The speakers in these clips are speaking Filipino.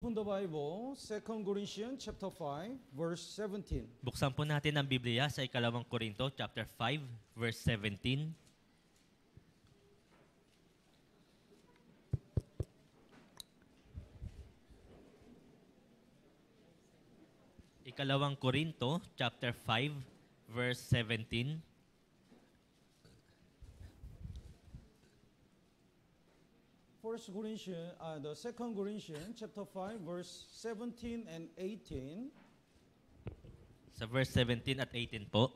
open the Bible, 2 Corinthians chapter 5, verse 17. Buksan po natin ang Biblia sa ikalawang Korinto, chapter 5, verse 17. Ikalawang Korinto, chapter 5, verse 17. The 2 Corinthians chapter 5, verse 17 and 18. Sa verse 17 at 18 po.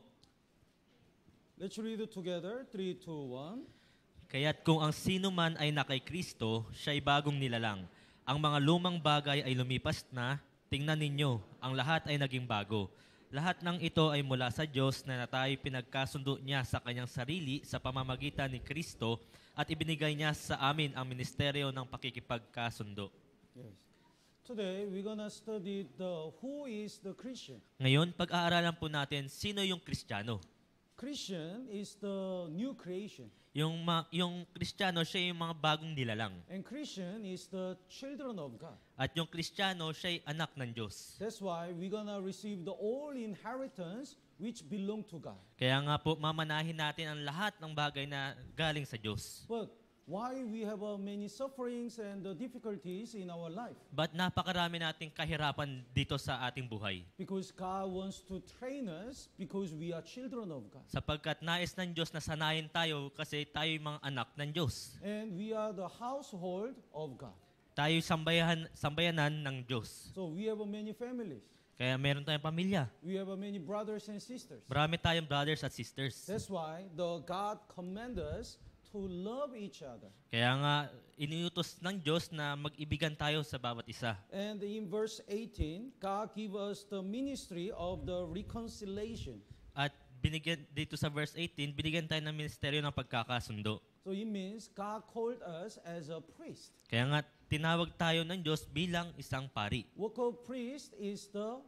Let's read it together. 3, 2, 1. Kaya't kung ang sino man ay na kay Kristo, siya'y bagong nilalang. Ang mga lumang bagay ay lumipas na, tingnan ninyo, ang lahat ay naging bago. Lahat ng ito ay mula sa Diyos na tayo pinagkasundo niya sa kanyang sarili sa pamamagitan ni Kristo at ibinigay niya sa amin ang ministeryo ng pakikipagkasundo. Yes. Today, we're gonna study who is the Christian. Ngayon, pag-aaralan po natin sino yung Kristiyano. Christian is the new creation. Yung Kristiyano, siya yung mga bagong nilalang. And Christian is the children of God. At yung Kristiyano, siya anak ng Diyos. That's why we're gonna receive the all inheritance which belong to God. Kaya nga po, mamanahin natin ang lahat ng bagay na galing sa Diyos. But why we have many sufferings and difficulties in our life? But napakarami nating kahirapan dito sa ating buhay. Because God wants to train us because we are children of God. Sapagkat nais ng Diyos na sanayin tayo kasi tayo yung mga anak ng Diyos. And we are the household of God. Tayo sambayanan ng Diyos. So we have many families. Kaya meron tayong pamilya. We have many brothers and sisters. Marami tayong brothers at sisters. That's why the God commands us to love each other. Kaya nga, iniutos ng Diyos na mag-ibigan tayo sa bawat isa. And in verse 18, God gives us the ministry of the reconciliation. At binigyan dito sa verse 18, binigyan tayo ng ministeryo ng pagkakasundo. So it means God called us as a priest. Kaya nga, tinawag tayo ng Diyos bilang isang pari. Work of priest is the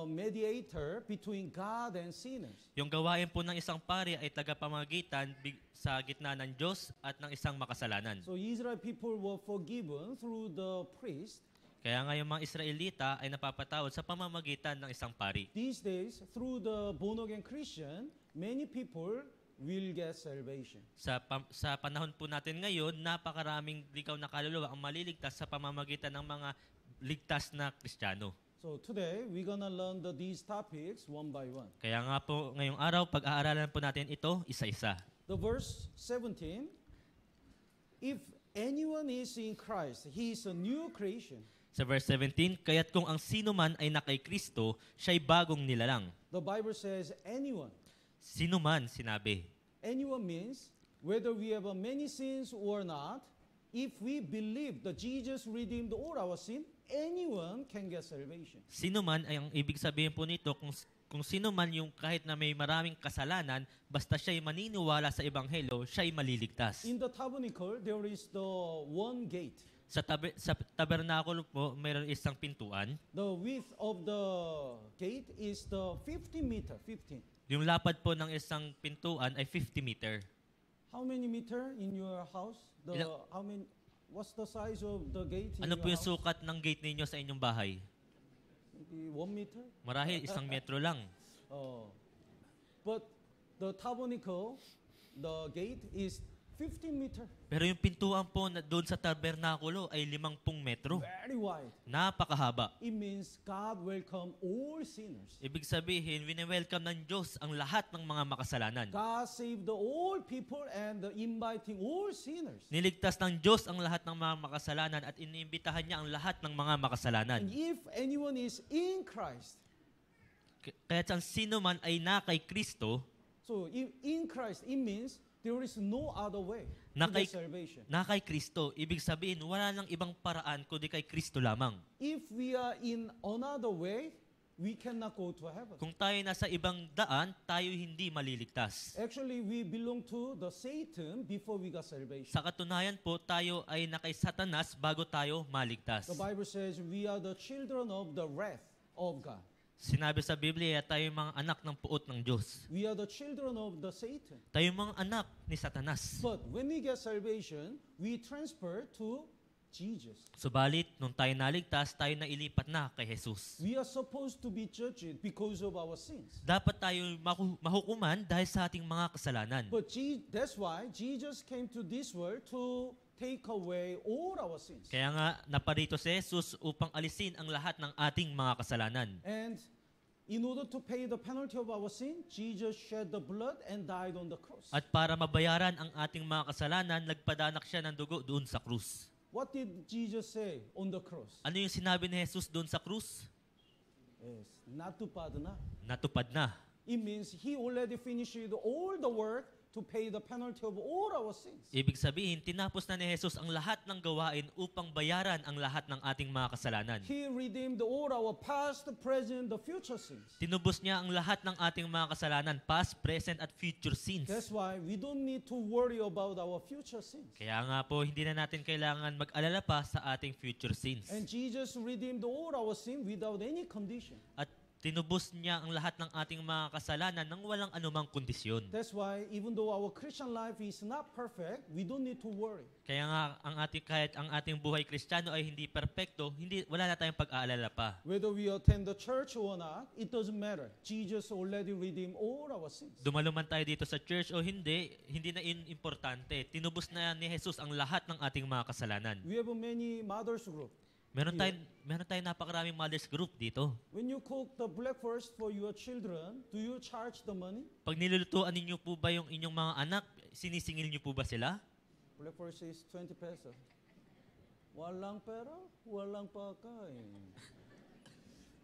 mediator between God and sinners. Yung gawain po ng isang pari ay tagapamagitan sa gitna ng Diyos at ng isang makasalanan. So Israel people were forgiven through the priest. Kaya nga yung mga Israelita ay napapatawad sa pamamagitan ng isang pari. These days, through the born-again Christian, many people will get salvation. Sa panahon po natin ngayon, napakaraming ligaw na kaluluwa ang maliligtas sa pamamagitan ng mga ligtas na Kristiyano. So today, we're gonna learn these topics one by one. Kaya nga po, ngayong araw, pag-aaralan po natin ito isa-isa. The verse 17, if anyone is in Christ, he is a new creation. Sa verse 17, kaya't kung ang sino man ay na kay Kristo, siya'y bagong nilalang. The Bible says anyone. Sino man, sinabi. Anyone means whether we have many sins or not, if we believe that Jesus redeemed all our sin, anyone can get salvation. Sino man ay ang ibig sabihin po nito kung sino man yung kahit na may maraming kasalanan, basta siya'y maniniwala sa ebanghelyo, siya'y maliligtas. In the tabernacle, there is the one gate. Sa tabernakulo po, mayroon isang pintuan. The width of the gate is the 50 meter, 15. Yung lapad po ng isang pintuan ay 50 meter. How many meter in your house? What's the size of the gate in Ano your po yung house? sukat ng gate ninyo sa inyong bahay? Maybe 1 meter? Marahil 1 metro lang. But the tabernacle, the gate is 50 meter. Pero yung pintuan po na doon sa tabernakulo ay 50 metro. Very wide. Napakahaba. It means God welcome all sinners. Ibig sabihin, wini-welcome ng Diyos ang lahat ng mga makasalanan. God saved all people and inviting all sinners. Niligtas ng Diyos ang lahat ng mga makasalanan at iniimbitahan niya ang lahat ng mga makasalanan. And if anyone is in Christ, Kaya ang sino man ay na kay Kristo, so in Christ, it means there is no other way to get salvation. Na kay Kristo, ibig sabihin, wala nang ibang paraan kundi kay Kristo lamang. If we are in another way, we cannot go to heaven. Kung tayo nasa ibang daan, tayo hindi maliligtas. Actually, we belong to the Satan before we got salvation. Sa katunayan po, tayo ay nakay Satanas bago tayo maligtas. The Bible says we are the children of the wrath of God. Sinabi sa Biblia, tayo mga anak ng puot ng Diyos. We are the children of the Satan. Tayo mga anak ni Satanas. But when we get salvation, we transfer to Jesus. Subalit, nung tayo naligtas, tayo nailipat na kay Jesus. We are supposed to be judged because of our sins. Dapat tayo mahukuman dahil sa ating mga kasalanan. But that's why Jesus came to this world to take away all our sins. Kaya nga, naparito si Jesus upang alisin ang lahat ng ating mga kasalanan. And in order to pay the penalty of our sin, Jesus shed the blood and died on the cross. At para mabayaran ang ating mga kasalanan, nagpadanak siya ng dugo doon sa krus. What did Jesus say on the cross? Ano yung sinabi ni Jesus doon sa krus? Yes, natupad na. Natupad na. It means He already finished all the work to pay the penalty of all our sins. Ibig sabihin, tinapos na ni Jesus ang lahat ng gawain upang bayaran ang lahat ng ating mga kasalanan. He redeemed all our past, present, the future sins. Tinubos niya ang lahat ng ating mga kasalanan, past, present, at future sins. That's why we don't need to worry about our future sins. Kaya nga po, hindi na natin kailangan mag-alala pa sa ating future sins. And Jesus redeemed all our sin without any condition. At tinubos niya ang lahat ng ating mga kasalanan nang walang anumang kondisyon. That's why even though our Christian life is not perfect, we don't need to worry. Kaya nga kahit ang ating buhay Kristiyano ay hindi perpekto, wala na tayong pag-aalala pa. Whether we attend the church or not, it doesn't matter. Jesus already redeemed all our sins. Dumalo man tayo dito sa church o hindi na importante. Tinubos na ni Jesus ang lahat ng ating mga kasalanan. We have many mothers group. Meron tayong napakaraming mothers group dito. When you cook the breakfast for your children, do you charge the money? Pag nilulutuan ninyo po ba yung inyong mga anak, sinisingil niyo po ba sila? Breakfast is 20 pesos. Walang pera, walang pagkain.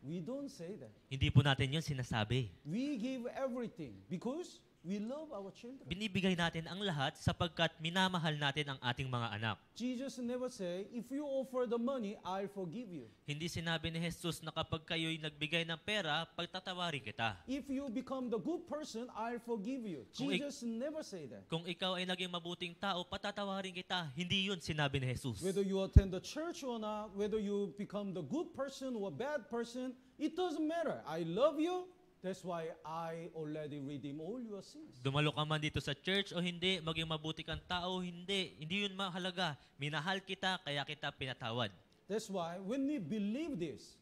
We don't say that. Hindi po natin yun sinasabi. We give everything because we love our children. Binibigay natin ang lahat sapagkat minamahal natin ang ating mga anak. Jesus never say, if you offer the money, I'll forgive you. Hindi sinabi ni Jesus na kapag kayo'y nagbigay ng pera, pagtatawarin kita. If you become the good person, I'll forgive you. Jesus never say that. Kung ikaw ay naging mabuting tao, patatawarin kita. Hindi yun sinabi ni Jesus. Whether you attend the church or not, whether you become the good person or bad person, it doesn't matter. I love you. That's why I already redeem all your sins. Dumalo ka man dito sa church o hindi, maging mabuti kang tao o hindi yun mahalaga. Minahal kita, kaya kita pinatawad. That's why when we believe this,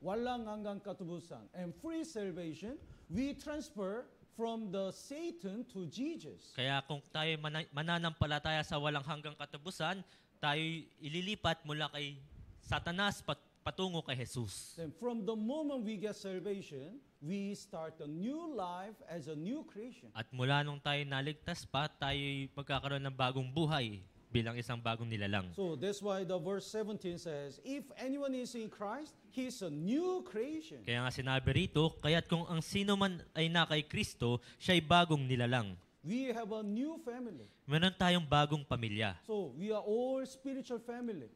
walang hanggang katubusan and free salvation, we transfer from the Satan to Jesus. Kaya kung tayo mananampalataya sa walang hanggang katubusan, tayo ililipat mula kay Satanas patungo kay Jesus. Then from the moment we get salvation, we start a new life as a new creation. At mula nung tayo naligtas pa, tayo magkakaroon ng bagong buhay bilang isang bagong nilalang. So that's why the verse 17 says, if anyone is in Christ, he is a new creation. Kaya nga sinabi rito, kaya't kung ang sino man ay na kay Kristo, siya'y bagong nilalang. We have a new family. Meron tayong bagong pamilya. So we are all spiritual family.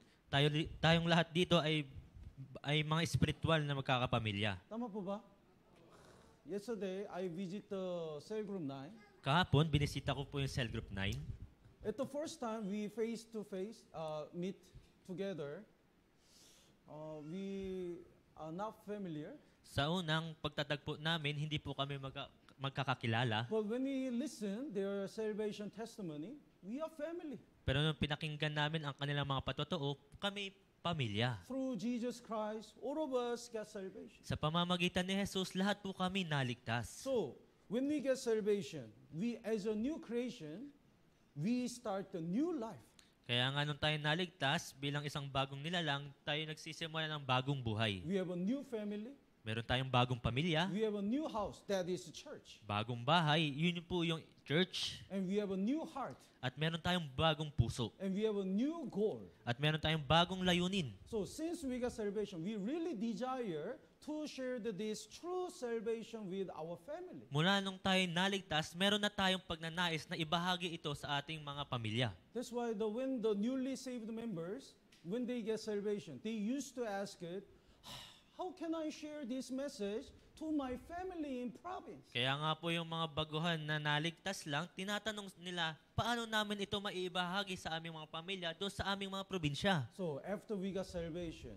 Tayong lahat dito ay mga spiritual na magkakapamilya. Tama po ba? Yesterday, I visit the cell group 9. Kahapon, binisita ko po yung cell group 9. At the first time we face-to-face meet together, we are not familiar. Sa unang pagtatagpo namin, hindi po kami magkakakilala. But when we listen their salvation testimony, we are family. Pero nung pinakinggan namin ang kanilang mga patotoo, kami pamilya. Through Jesus Christ, all of us get salvation. Sa pamamagitan ni Jesus, lahat po kami naligtas. So, when we get salvation, we as a new creation, we start a new life. Kaya nga nung tayo naligtas, bilang isang bagong nilalang, tayo nagsisimula ng bagong buhay. We have a new family. Meron tayong bagong pamilya, We have a new house, that is the church. bagong bahay, yun po yung church. And we have a new heart. At meron tayong bagong puso. And we have a new goal. At meron tayong bagong layunin. So since we got salvation, we really desire to share this true salvation with our family. Mula nung tayo naligtas, meron na tayong pagnanais na ibahagi ito sa ating mga pamilya. That's why when the newly saved members, when they get salvation, they used to ask it, how can I share this message to my family in province? Kaya nga po yung mga baguhan na naligtas lang, tinatanong nila, paano namin ito maibahagi sa aming mga pamilya doon sa aming mga probinsya? So after we got salvation,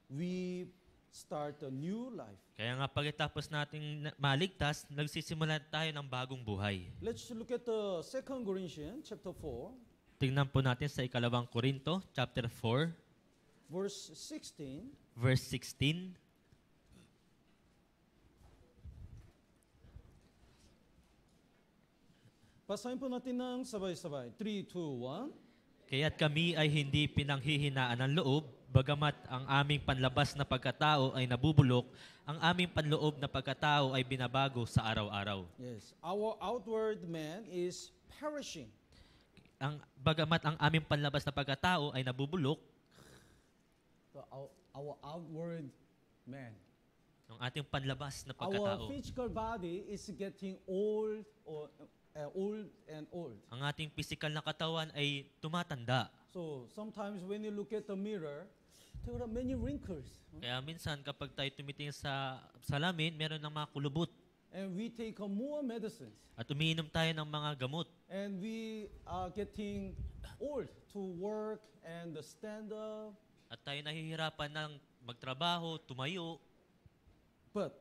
we start a new life. Kaya nga pagkatapos nating maligtas, nagsisimula tayo ng bagong buhay. Let's look at the 2 Corinthians chapter 4. Tingnan po natin sa 2 Korinto, chapter 4. verse 16. verse 16. Basahin po natin ng sabay-sabay. 3, 2, 1. Kaya't kami ay hindi pinanghihinaan ng loob, bagamat ang aming panlabas na pagkatao ay nabubulok, ang aming panloob na pagkatao ay binabago sa araw-araw. Yes, our outward man is perishing. Bagamat ang aming panlabas na pagkatao ay nabubulok, Our outward man. ang ating panlabas na Our pagkatao, physical body is getting old old and old. ang ating pisikal na katawan ay tumatanda. So sometimes when you look at the mirror, there are many wrinkles. Kaya minsan kapag tayo tumitingin sa salamin, meron ng mga kulubot. And we take more medicines. At umiinom tayo ng mga gamot. And we are getting old to work and stand up. At tayo nahihirapan ng magtrabaho, tumayo. But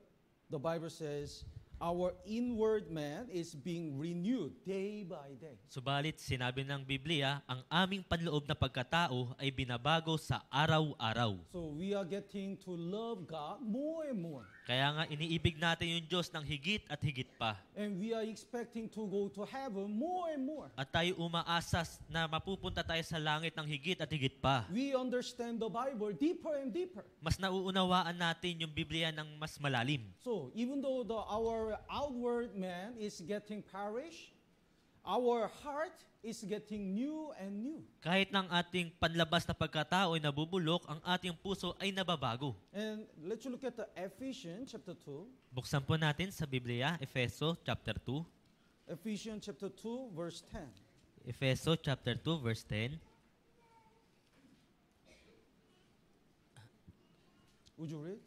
the Bible says our inward man is being renewed day by day. Subalit sinabi ng Biblia, ang aming panloob na pagkatao ay binabago sa araw-araw. So we are getting to love God more and more. Kaya nga iniibig natin yung Diyos ng higit at higit pa. And we are expecting to go to heaven more and more. At tayo umaasas na mapupunta tayo sa langit ng higit at higit pa. We understand the Bible deeper and deeper. Mas nauunawaan natin yung Biblia ng mas malalim. So even though our outward man is getting perished, our heart is getting new and new. Kahit ng ating panlabas na pagkatao ay nabubulok, ang ating puso ay nababago. And let's look at the Ephesians chapter 2. Buksan po natin sa Biblia, Efeso chapter 2. Ephesians chapter 2 verse 10. Efeso chapter 2 verse 10. Would you read?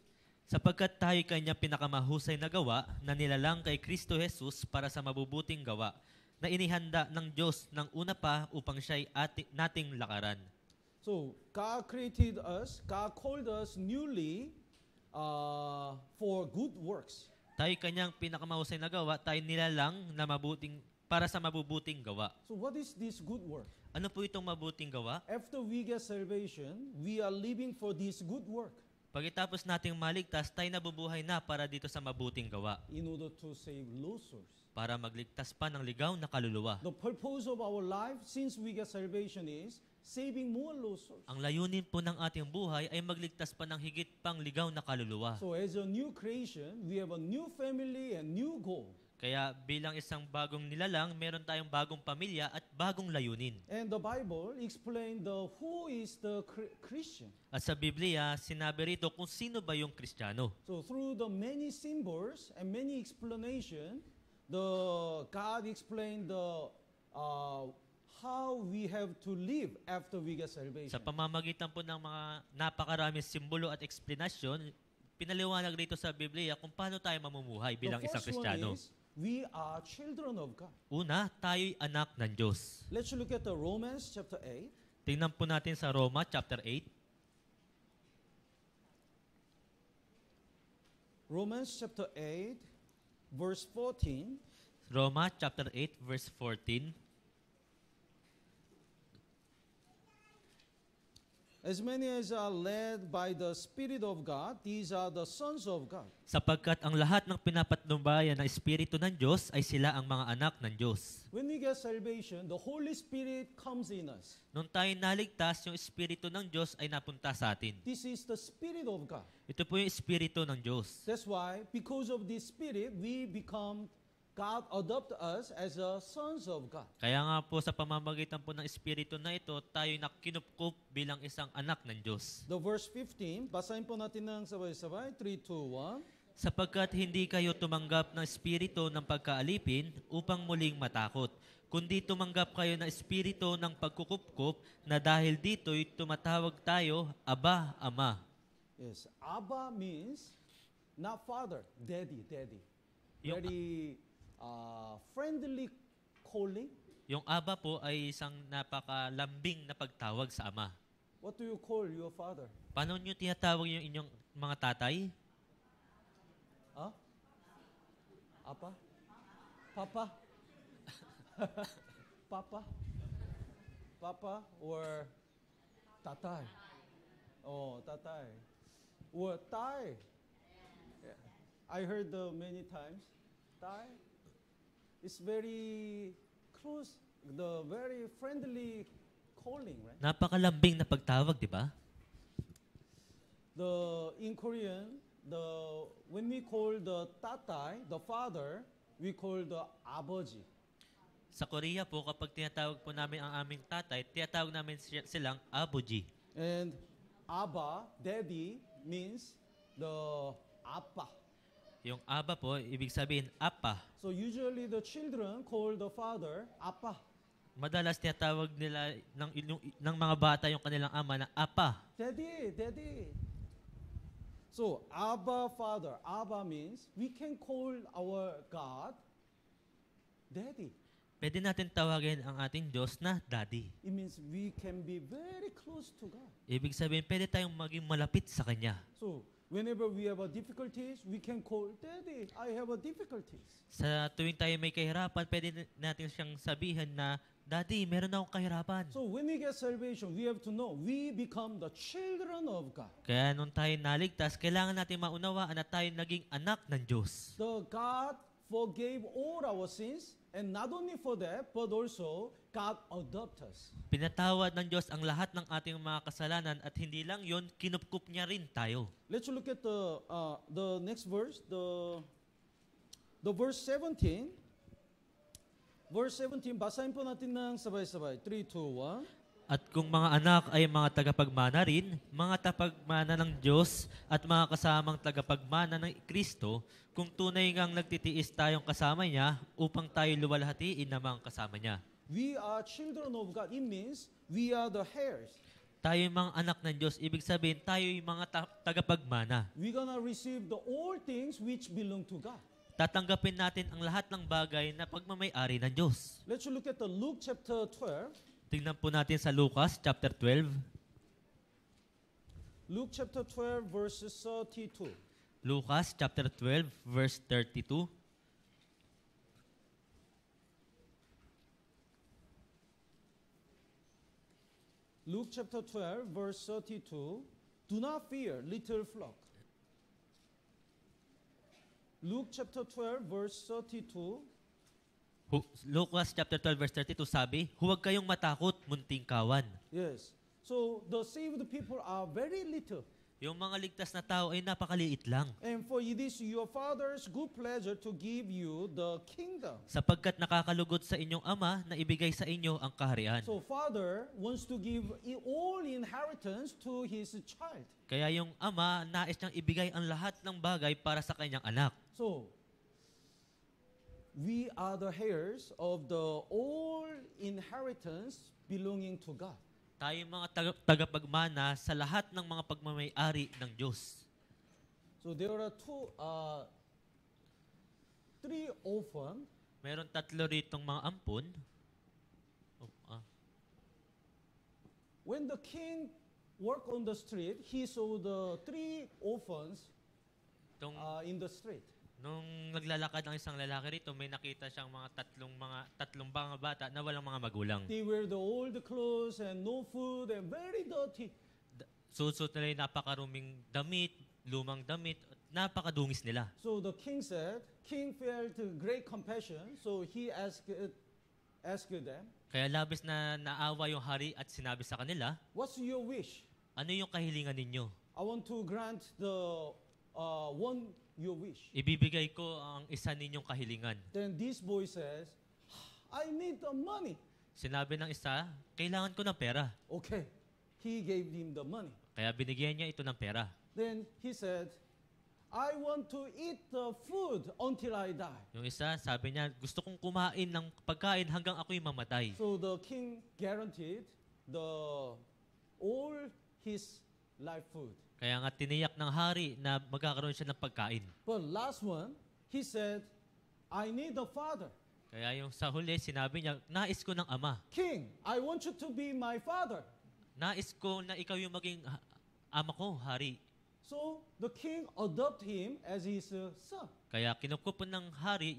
Sapagkat tayo kanya pinakamahusay na gawa na nilalang kay Kristo Jesus para sa mabubuting gawa na inihanda ng Diyos ng una pa upang siya'y nating lakaran. So God created us, God called us newly for good works. Tayo kanyang pinakamahusay na gawa, tayo nilalang na para sa mabubuting gawa. So what is this good work? Ano po itong mabuting gawa? After we get salvation, we are living for this good work Pagkatapos nating maligtas, tayo nabubuhay na para dito sa mabuting gawa. in order to save lost souls. Para magligtas pa ng ligaw na kaluluwa. The purpose of our life since we get salvation is saving more lost souls. Ang layunin po ng ating buhay ay magligtas pa ng higit pang ligaw na kaluluwa. So as a new creation, we have a new family and new goal. Kaya bilang isang bagong nilalang, meron tayong bagong pamilya at bagong layunin. And the Bible explained who is the Christian. At sa Biblia, sinabi rito kung sino ba yung Kristiyano. So through the many symbols and many explanation, God explained how we have to live after we get salvation. Sa pamamagitan po ng mga napakaraming simbolo at eksplanasyon, pinaliwanag rito sa Biblia kung paano tayo mamumuhay bilang The isang first Kristiyano. one is, we are children of God. Una, tayo'y anak ng Diyos. Let's look at the Romans chapter 8. Tingnan po natin sa Roma chapter 8. Romans chapter 8, verse 14. Roma chapter 8 verse 14. As many as are led by the Spirit of God, these are the sons of God. Sapagkat ang lahat ng pinapatnubayan ng Espiritu ng Diyos ay sila ang mga anak ng Diyos. When we get salvation, the Holy Spirit comes in us. Nung tayo naligtas, yung Espiritu ng Diyos ay napunta sa atin. This is the Spirit of God. Ito po yung Espiritu ng Diyos. That's why, because of this Spirit, we become, God adopt us as a sons of God. Kaya nga po sa pamamagitan po ng Espiritu na ito, tayo nakinupkup bilang isang anak ng Diyos. The verse 15, basahin po natin ng sabay-sabay. 3, 2, 1. Sapagkat hindi kayo tumanggap ng Espiritu ng pagkaalipin upang muling matakot, kundi tumanggap kayo ng Espiritu ng pagkukupkup na dahil dito'y tumatawag tayo, Aba, Ama. Yes, Abba means not father, daddy. Yung- Very friendly calling. Yung Aba po ay isang napakalambing na pagtawag sa Ama. What do you call your father? Paano nyo tinatawag yung inyong mga tatay? Huh? Apa? Papa? Papa? Papa or tatay? Oh, tatay. Or tay. Yeah. I heard many times. Tay. It's very close, the very friendly calling, right? Napakalambing na pagtawag, di ba? In Korean, when we call the tatay, the father, we call the abaji. Sa Korea po, kapag tinatawag po namin ang aming tatay, tinatawag namin silang abuji. And aba, daddy, means the appa. Yung aba po, ibig sabihin, apa. So usually the children call the father appa. Madalas tinatawag nila ng mga bata yung kanilang ama na apa. Daddy, daddy. So Abba, father. Abba means we can call our God daddy. Pwede natin tawagin ang ating Diyos na Daddy. It means we can be very close to God. Ibig sabihin, pwede tayong maging malapit sa Kanya. So whenever we have a difficulties, we can call daddy. I have a difficulties. Sa tuwing tayo may kahirapan, pwede natin siyang sabihin na, Daddy, meron akong kahirapan. So when we get salvation, we have to know we become the children of God. Kaya nung tayo naligtas, kailangan natin maunawaan na tayo naging anak ng Diyos. The God forgave all our sins, and not only for that, but also God adopted us. Pinatawad ng Diyos ang lahat ng ating mga kasalanan at hindi lang yon, kinupkup niya rin tayo. Let's look at the next verse, the verse 17. Verse 17, basahin po natin ng sabay-sabay. 3, 2, 1. At kung mga anak ay mga tagapagmana rin, mga tapagmana ng Diyos at mga kasamang tagapagmana ng Kristo, kung tunay ngang nagtitiis tayong kasama niya upang tayo luwalhatiin na mga kasama niya. We are children of God. It means we are the heirs. Tayo yung mga anak ng Diyos, ibig sabihin tayo yung mga tagapagmana. We're gonna receive the all things which belong to God. Tatanggapin natin ang lahat ng bagay na pagmamay-ari ng Diyos. Let's look at the Luke chapter 12. Tingnan po natin sa Lucas chapter 12. Luke chapter 12 verses 32. Lucas chapter 12 verse 32. Luke chapter 12 verse 32. Do not fear, little flock. Luke chapter 12 verse 32. Lucas chapter 12 verse 32 sabi, huwag kayong matakot, munting kawan. Yes. So the saved people are very little. Yung mga ligtas na tao ay napakaliit lang. And for it is your Father's good pleasure to give you the kingdom. Sapagkat nakakalugod sa inyong Ama na ibigay sa inyo ang kaharian. So Father wants to give all inheritance to His child. Kaya yung Ama, nais niyang ibigay ang lahat ng bagay para sa kanyang anak. So, we are the heirs of the all inheritance belonging to God. Tayo mga tagapagmana sa lahat ng mga pagmamay-ari ng Diyos. So there are three orphans. Meron tatlo ritong mga ampon. When the king walked on the street, he saw the three orphans in the street. Nung naglalakad ang isang lalaki rito, may nakita siyang tatlong mga bata na walang mga magulang. They wear the old clothes and no food and very dirty. Susuot nila yung napakaruming damit, lumang damit, at napakadungis nila. So the king felt great compassion, so he asked them, Kaya labis na naawa yung hari at sinabi sa kanila, what's your wish? ano yung kahilingan ninyo? I want to grant your wish. Ibibigay ko ang isa ninyong kahilingan. Then this boy says, I need the money. Sinabi ng isa, kailangan ko ng pera. Okay. He gave him the money. Kaya binigyan niya ito ng pera. Then he said, I want to eat the food until I die. Yung isa, sabi niya, gusto kong kumain ng pagkain hanggang ako'y mamatay. So the king guaranteed all his life food. Kaya nga tiniyak ng hari na magkakaroon siya ng pagkain. But last one, he said, I need a father. Kaya yung sa huli, sinabi niya, nais ko ng ama. King, I want you to be my father. Nais ko na ikaw yung maging ama ko, hari. So the king adopted him as his son. Kaya kinukupo ng hari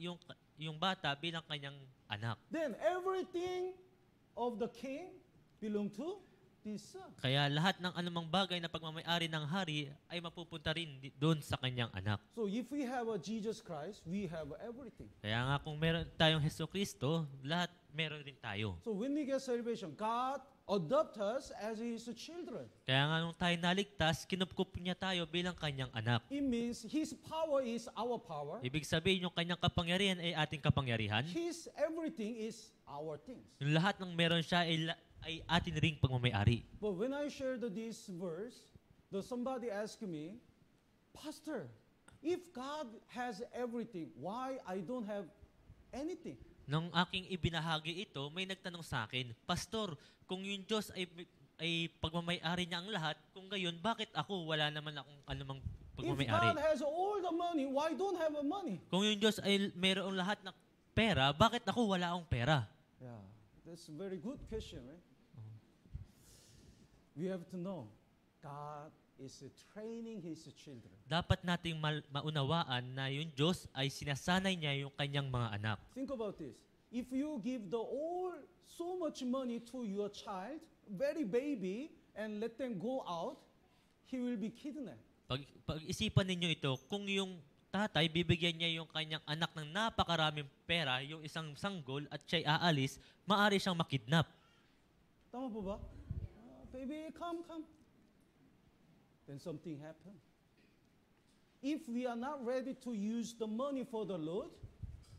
yung bata bilang kanyang anak. Then everything of the king belonged to this son. Kaya lahat ng anumang bagay na pagmamay-ari ng hari ay mapupunta rin doon sa kanyang anak. So if we have a Jesus Christ, we have everything. Kaya nga kung meron tayong Jesucristo, lahat meron rin tayo. So when we get salvation, God adopt us as His children. Kaya nga nung tayo naligtas, kinupkup niya tayo bilang kanyang anak. It means His power is our power. Ibig sabihin, yung kanyang kapangyarihan ay ating kapangyarihan. His everything is our things. Yung lahat ng meron siya ay atin ring pagmamay-ari. But when I shared this verse, somebody asked me, Pastor, if God has everything, why I don't have anything? Nung aking ibinahagi ito, may nagtanong sa akin, Pastor, kung yung Diyos ay pagmamay-ari niya ang lahat, kung gayon, bakit ako wala naman akong anumang If pagmamay-ari? God has all the money, why don't have a money? Kung yung Diyos ay mayroong lahat ng pera, bakit ako wala akong pera? Yeah, that's a very good question, right? We have to know, God is training His children. Dapat nating maunawaan na yung Diyos ay sinasanay niya yung kanyang mga anak. Think about this. If you give so much money to your child, very baby, and let them go out, he will be kidnapped. Pag-isipan ninyo ito, kung yung tatay, bibigyan niya yung kanyang anak ng napakaraming pera, yung isang sanggol, at siya'y aalis, maaari siyang makidnap. Tama po ba? Baby, come. Then something happened. If we are not ready to use the money for the Lord,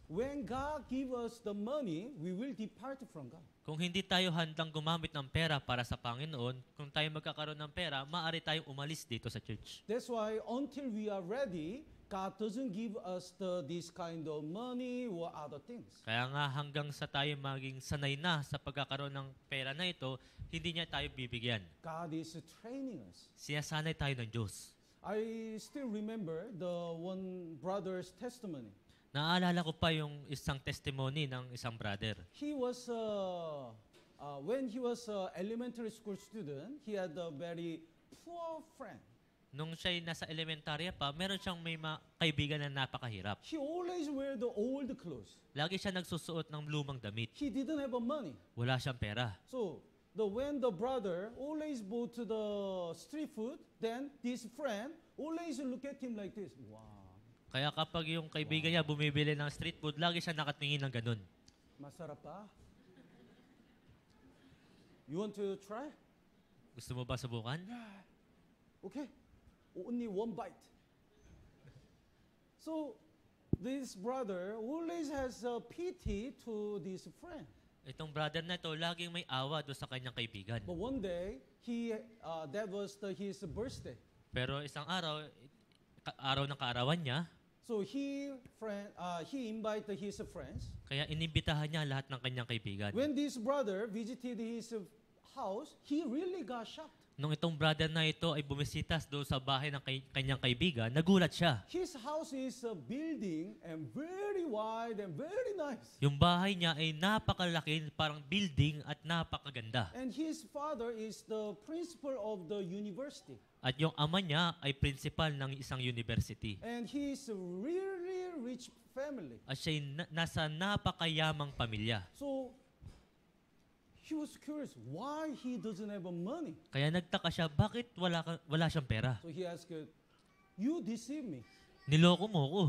when God give us the money, we will depart from God. Kung hindi tayo handang gumamit ng pera para sa Panginoon, kung tayo magkakaroon ng pera, maaari tayong umalis dito sa church. That's why until we are ready, God doesn't give us this kind of money or other things. Kaya nga hanggang sa tayo maging sanay na sa pagkakaroon ng pera na ito, hindi niya tayo bibigyan. God is training us. Sinasanay tayo ng Diyos. I still remember the one brother's testimony. Naalala ko pa yung isang testimony ng isang brother. He was, when he was an elementary school student, he had a very poor friend. Nung siya'y nasa elementarya pa, meron siyang may kaibigan na napakahirap. He always wear the old clothes. Lagi siya nagsusuot ng lumang damit. He didn't have money. Wala siyang pera. So, when the brother always go to the street food, then this friend always look at him like this. Wow. Kaya kapag yung kaibigan niya bumibili ng street food, lagi siya nakatingin ng ganun. Masarap pa? You want to try? Gusto mo ba subukan? Okay. Only one bite. So, this brother always has a pity to this friend. Itong brother na ito, laging may awa doon sa kanyang kaibigan. But one day, that was his birthday. Pero isang araw, araw ng kaarawan niya, so he invited his friends. kaya inimbitahan niya lahat ng kanyang kaibigan. When this brother visited his house, he really got shocked. Nung itong brother na ito ay bumisitas doon sa bahay ng kanyang kaibigan, nagulat siya. His house is a building and very wide and very nice. Yung bahay niya ay napakalaki, parang building at napakaganda. And his father is the principal of the university. At yung ama niya ay principal ng isang university. And he is a really rich family. At siya'y nasa napakayamang pamilya. So, he was curious why he doesn't have money. Kaya nagtaka siya, bakit wala siyang pera? So he asked, you deceive me. Niloko mo ko.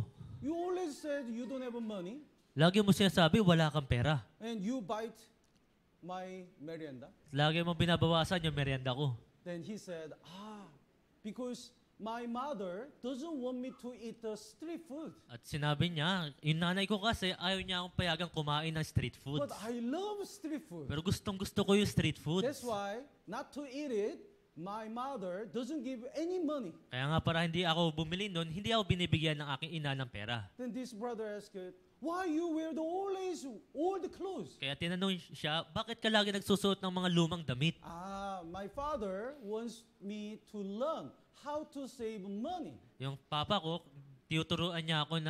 You always said you don't have money, Lagi mo sinasabi, wala kang pera. and you bite my merienda. Lagi mo binabawasan yung merienda ko. Then he said, because my mother doesn't want me to eat the street food. At sinabi niya, yung nanay ko kasi ayaw niya akong payagang kumain ng street food. But I love street food. Pero gustong-gusto ko yung street food. That's why, not to eat it, my mother doesn't give any money. Kaya nga para hindi ako bumili nun, hindi ako binibigyan ng aking ina ng pera. Then this brother asked, why you wear the always old clothes? Kaya tinanong siya, bakit ka lagi nagsusuot ng mga lumang damit? My father wants me to learn how to save money. Yung papa ko, tinuturuan niya ako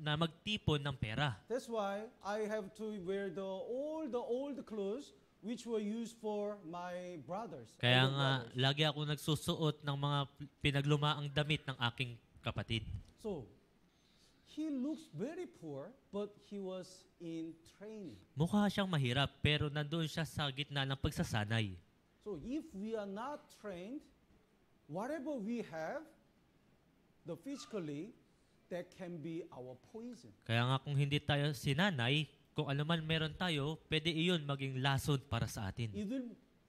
na magtipon ng pera. That's why I have to wear the old clothes which were used for my brothers. Kaya older nga, brothers. lagi ako nagsusuot ng mga pinaglumaang damit ng aking kapatid. So, he looks very poor, but he was in training. Mukha siyang mahirap, pero nandoon siya sa gitna ng pagsasanay. So if we are not trained, whatever we have, the physically, that can be our poison. Kaya nga kung hindi tayo sinanay, kung ano man meron tayo, pwede iyon maging lason para sa atin.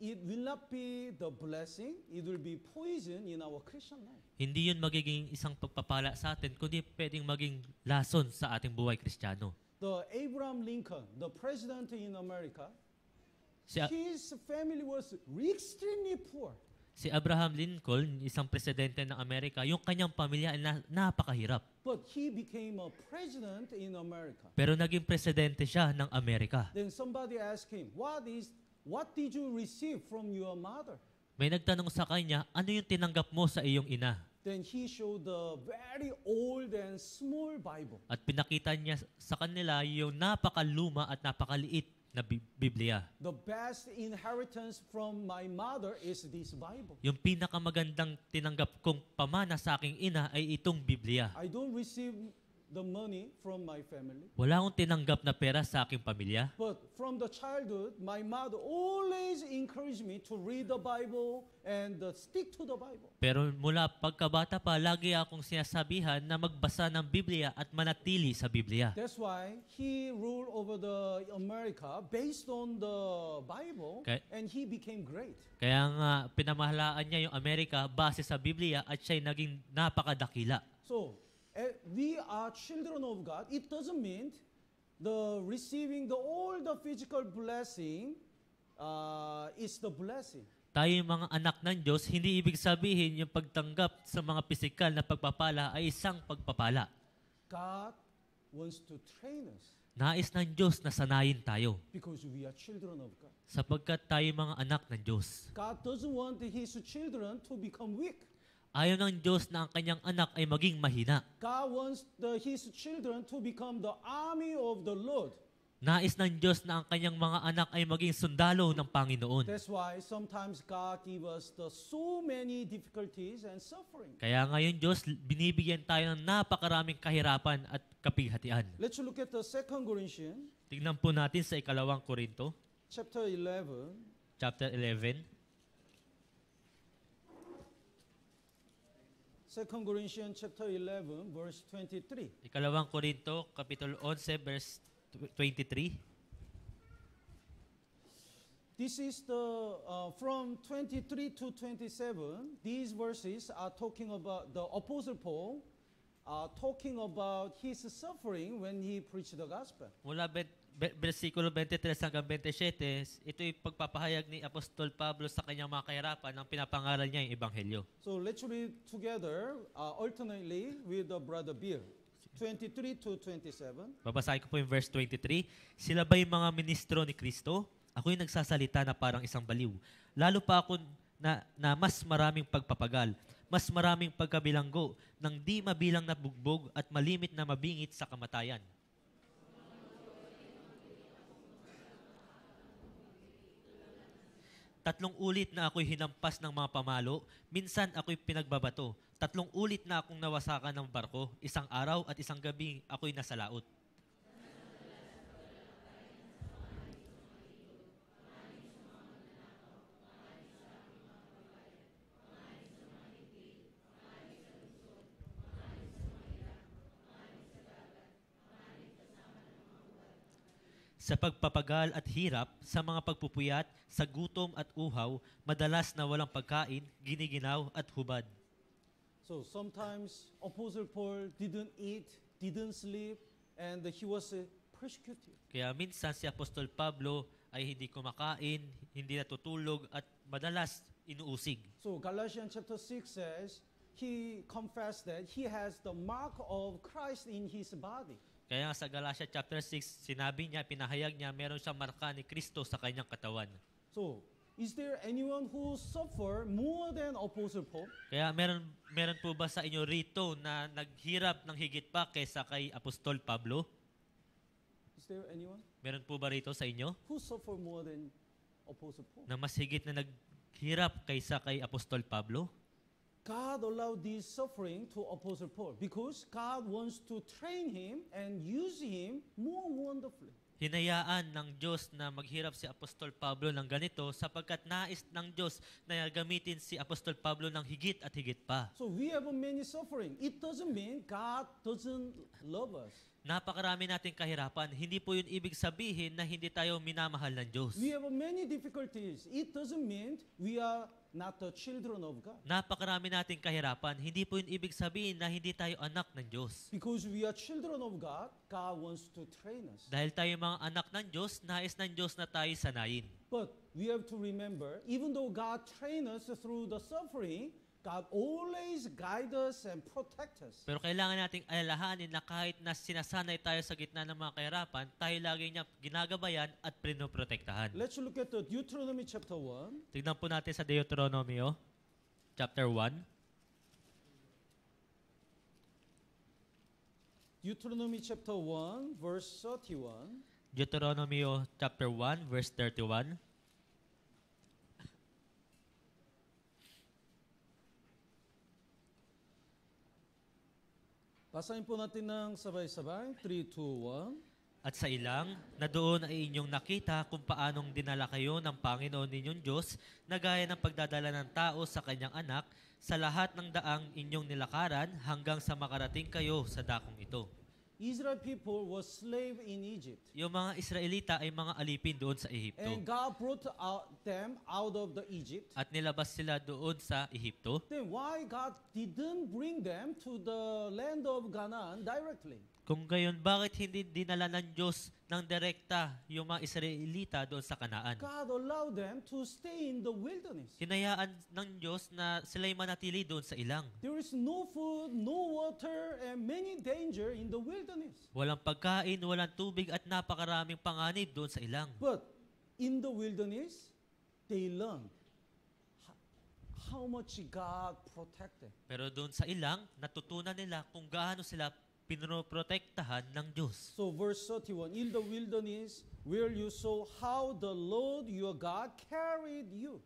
It will not be the blessing, it will be poison in our Christian life. Hindi yun magiging isang pagpapala sa atin, kundi pwedeng maging lason sa ating buhay Kristiyano. The Abraham Lincoln, the president in America, Si, his family was extremely poor. si Abraham Lincoln, isang presidente ng Amerika, yung kanyang pamilya ay napakahirap. But he became a president in America. Pero naging presidente siya ng Amerika. Then somebody asked him, what did you receive from your mother? May nagtanong sa kanya, ano yung tinanggap mo sa iyong ina? Then he showed the very old and small Bible. At pinakita niya sa kanila yung napakaluma at napakaliit na Biblia. The best inheritance from my mother is this Bible. Yung pinakamagandang tinanggap kong pamana sa aking ina ay itong Biblia. I don't receive the money from my family. Wala akong tinanggap na pera sa aking pamilya. But from the childhood, my mother always encouraged me to read the Bible and stick to the Bible. Pero mula pagkabata pa, lagi akong sinasabihan na magbasa ng Biblia at manatili sa Biblia. That's why he ruled over the America based on the Bible, and he became great. Kaya nga pinamahalaan niya yung Amerika base sa Biblia at siya'y naging napakadakila. So, we are children of God. It doesn't mean the receiving all the physical blessing is the blessing. Tayo yung mga anak ng Diyos, hindi ibig sabihin yung pagtanggap sa mga pisikal na pagpapala ay isang pagpapala. God wants to train us Nais ng Diyos na sanayin tayo because we are children of God. sapagkat tayo mga anak ng Diyos. God doesn't want His children to become weak. Ayaw ng Diyos na ang kanyang anak ay maging mahina. God wants His children to become the army of the Lord. Nais ng Diyos na ang kanyang mga anak ay maging sundalo ng Panginoon. That's why sometimes God gives us so many difficulties and suffering. Kaya ngayon Diyos, binibigyan tayo ng napakaraming kahirapan at kapighatian. Let's look at the 2 Corinthians, Tignan po natin sa ikalawang Korinto, chapter 11. chapter 11. 2 Corinthians chapter 11, verse 23. Ikalawang Korinto, kapitulo 11, verse 23. This is from 23 to 27. These verses are talking about the Apostle Paul, talking about his suffering when he preached the gospel. Mula versikulo 23 hanggang 27, ito yung pagpapahayag ni Apostol Pablo sa kanyang mga kahirapan nang pinapangaral niya yung Ebanghelyo. So let's read together, alternately with Brother Bill. 23 to 27. Babasahin ko po yung verse 23. Sila ba yung mga ministro ni Kristo? Ako'y nagsasalita na parang isang baliw. Lalo pa ako na mas maraming pagpapagal, mas maraming pagkabilanggo, nang di mabilang na bugbog at malimit na mabingit sa kamatayan. Tatlong ulit na ako'y hinampas ng mga pamalo, minsan ako'y pinagbabato. Tatlong ulit na akong nawasakan ng barko, isang araw at isang gabi ako'y nasa laot. Sa pagpapagal at hirap, sa mga pagpupuyat, sa gutom at uhaw, madalas na walang pagkain, giniginaw at hubad. So sometimes Apostle Paul didn't eat, didn't sleep, and he was persecuted. Kaya minsan si Apostol Pablo ay hindi kumakain, hindi natutulog at madalas inuusig. So Galatians chapter 6 says, he confessed that he has the mark of Christ in his body. Kaya sa Galatia chapter 6, sinabi niya, pinahayag niya, meron siyang marka ni Kristo sa kanyang katawan. So, is there anyone who suffer more than Apostle Paul? Kaya meron po ba sa inyo rito na naghirap ng higit pa kaysa kay Apostol Pablo? Is there anyone Meron po ba rito sa inyo who suffer more than Apostle Paul? na mas higit na naghirap kaysa kay Apostol Pablo? God allowed this suffering to Apostle Paul because God wants to train him and use him more wonderfully. Hinayaan ng Diyos na maghirap si Apostol Pablo ng ganito sapagkat nais ng Diyos na gamitin si Apostol Pablo ng higit at higit pa. So we have many suffering. It doesn't mean God doesn't love us. Napakarami nating kahirapan. Hindi po yun ibig sabihin na hindi tayo minamahal ng Diyos. We have many difficulties. It doesn't mean we are not the children of God. Napakarami nating kahirapan. Hindi po yun ibig sabihin na hindi tayo anak ng Diyos. Because we are children of God, God wants to train us. Dahil tayo mga anak ng Diyos, nais ng Diyos na tayo sanayin. But we have to remember, even though God trains us through the suffering, God always guides us and protects us. Pero kailangan nating alalahanin na kahit na sinasanay tayo sa gitna ng mga kahirapan, tayo lagi niya ginagabayan at pinoprotektahan. Let's look at the Deuteronomy chapter 1. Tignan po natin sa Deuteronomio, chapter 1. Deuteronomy chapter 1, verse 31. Deuteronomio chapter 1, verse 31. Basahin po natin ng sabay-sabay. 3, 2, 1. At sa ilang, na doon ay inyong nakita kung paanong dinala kayo ng Panginoon ninyong Diyos na gaya ng pagdadala ng tao sa kanyang anak sa lahat ng daang inyong nilakaran hanggang sa makarating kayo sa dakong ito. Israel people was slave in Egypt. Yung mga Israelita ay mga alipin doon sa Ehipto. And God brought them out of the Egypt. At nilabas sila doon sa Ehipto. Then why God didn't bring them to the land of Canaan directly? Kung gayon, bakit hindi dinala ng Diyos ng direkta yung mga Israelita doon sa Kanaan? God allowed them to stay in the wilderness. Hinayaan ng Diyos na sila'y manatili doon sa ilang. There is no food, no water, and many danger in the wilderness. Walang pagkain, walang tubig at napakaraming panganib doon sa ilang. But in the wilderness, they learned how much God protected. Pero doon sa ilang, natutunan nila kung gaano sila pinoprotektahan ng Diyos. So verse 31, in the wilderness where you saw how the Lord your God carried you.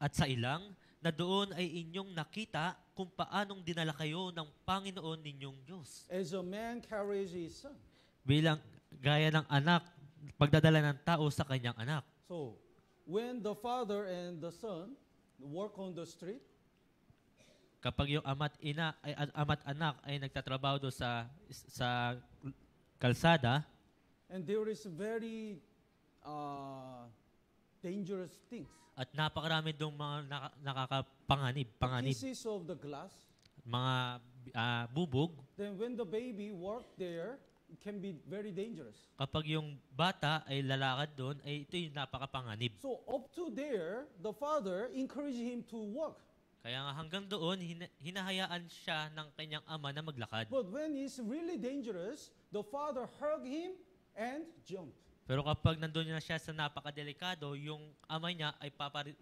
At sa ilang, na doon ay inyong nakita kung paanong dinala kayo ng Panginoon ninyong Diyos. As a man carries his son. Bilang gaya ng anak, pagdadala ng tao sa kanyang anak. So when the father and the son work on the street, Kapag yung ama't anak ay nagtatrabaho doon sa kalsada, and there is very dangerous things. at napakarami doong mga nakakapanganib, Pieces of the glass. mga bubog, Then when the baby work there, it can be very dangerous. kapag yung bata ay lalakad doon, ay ito yung napakapanganib. So up to there, the father encouraged him to walk. Kaya nga hanggang doon, hinahayaan siya ng kanyang ama na maglakad. But when it's really dangerous, the father hug him and jump. Pero kapag nandun na siya sa napakadelikado, yung ama niya ay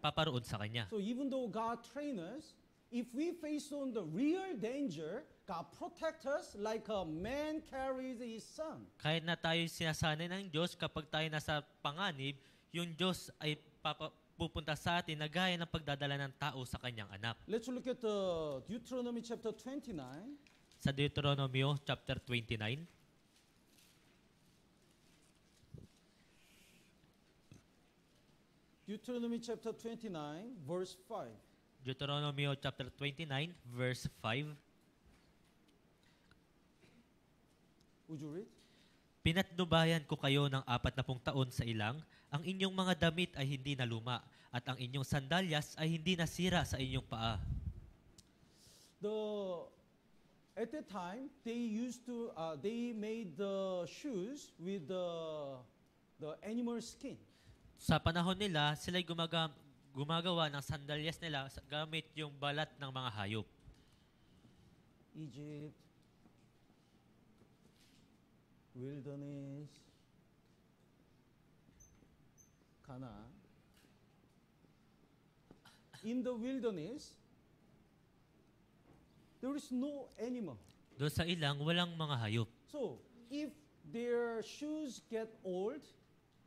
paparoon sa kanya. So even though God trains us, if we face on the real danger, God protect us like a man carries his son. Kahit na tayo sinasanay ng Diyos, kapag tayo nasa panganib, yung Diyos ay pupunta sa atin na gaya ng pagdadala ng tao sa kanyang anak. Let's look at Deuteronomy chapter 29. Sa Deuteronomio chapter 29, Deuteronomy chapter 29, verse 5. Deuteronomio chapter 29, verse 5. Would you read? Pinatnubayan ko kayo ng 40 taon sa ilang, ang inyong mga damit ay hindi naluma, at ang inyong sandalyas ay hindi nasira sa inyong paa. At that time, they made the shoes with the animal skin. Sa panahon nila, sila'y gumagawa ng sandalyas nila gamit yung balat ng mga hayop. Egypt, wilderness, Canaan. In the wilderness, there is no animal. Doon sa ilang, walang mga hayop. So, if their shoes get old,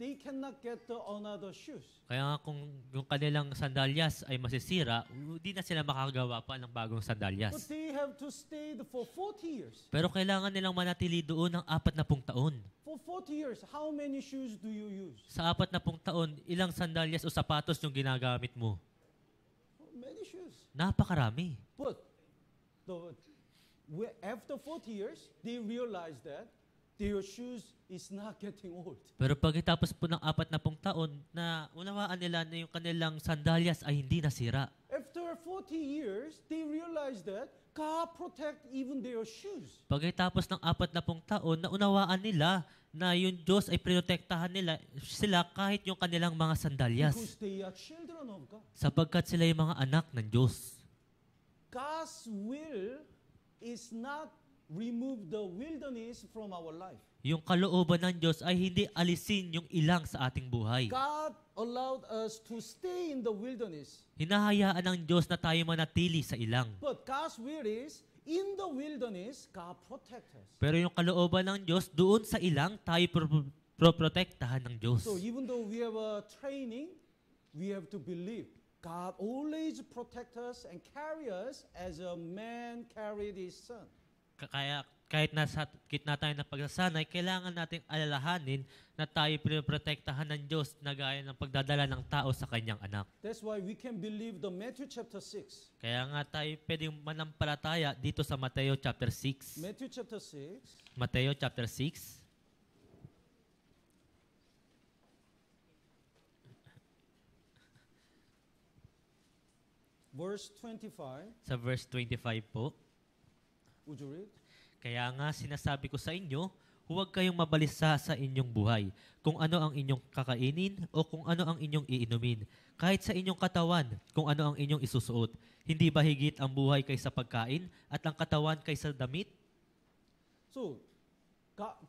they cannot get another shoes. Kaya nga kung yung kanilang sandalyas ay masisira, hindi na sila makagawa pa ng bagong But sandalyas. they have to stay for 40 years. Pero kailangan nilang manatili doon ng 40 taon. For 40 years, how many shoes do you use? Sa 40 taon, ilang sandalyas o sapatos yung ginagamit mo? Many shoes. Napakarami. But after 40 years, they realize that their shoes is not getting old. Pero pagkatapos po ng 40 taon, na unawaan nila na yung kanilang sandalyas ay hindi nasira. After 40 years, they realize that God protect even their shoes. Pagkatapos ng 40 taon, naunawaan nila na yung Diyos ay prinotektahan nila sila kahit yung kanilang mga sandalyas. Because they are children of God. Sapagkat sila yung mga anak ng Diyos. God's will is not remove the wilderness from our life. Yung kalooban ng Diyos ay hindi alisin yung ilang sa ating buhay. God allowed us to stay in the wilderness. Hinahayaan ng Diyos na tayo manatili sa ilang. But God's will is, in the wilderness, God protect us. Pero yung kalooban ng Diyos, doon sa ilang tayo protektahan ng Diyos. So even though we have a training, we have to believe God always protect us and carry us as a man carried his son. Kaya kahit nasa gitna tayo ng pagsasanay, kailangan nating alalahanin na tayo pinoprotektahan ng Diyos na gaya ng pagdadala ng tao sa kanyang anak. That's why we can believe the Matthew chapter 6. Kaya nga tayo pwedeng manampalataya dito sa Mateo chapter 6. Matthew chapter 6, Mateo chapter 6. verse 25. Sa verse 25 po. Would you read? Kaya nga sinasabi ko sa inyo, huwag kayong mabalisa sa inyong buhay, kung ano ang inyong kakainin o kung ano ang inyong iinumin. Kahit sa inyong katawan, kung ano ang inyong isusuot. Hindi ba higit ang buhay kaysa pagkain at ang katawan kaysa damit? So,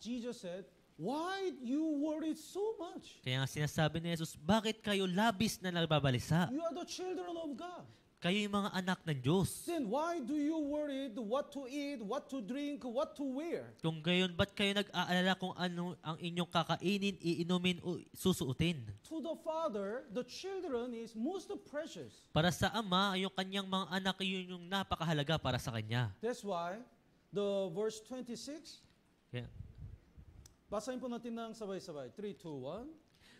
Jesus said, why you worry so much? Kaya nga sinasabi ni Jesus, bakit kayo labis na nagbabalisa? You are the children of God. Kayo yung mga anak ng Diyos. Then why do you worry what to eat, what to drink, what to wear? Kung gayon, ba't kayo nag-aalala kung ano ang inyong kakainin, iinumin o susuotin? To the Father, the children is most precious. Para sa Ama, yung kanyang mga anak, yun yung napakahalaga para sa Kanya. That's why, the verse 26, Kaya, basahin po natin ng sabay-sabay. 3, 2, 1.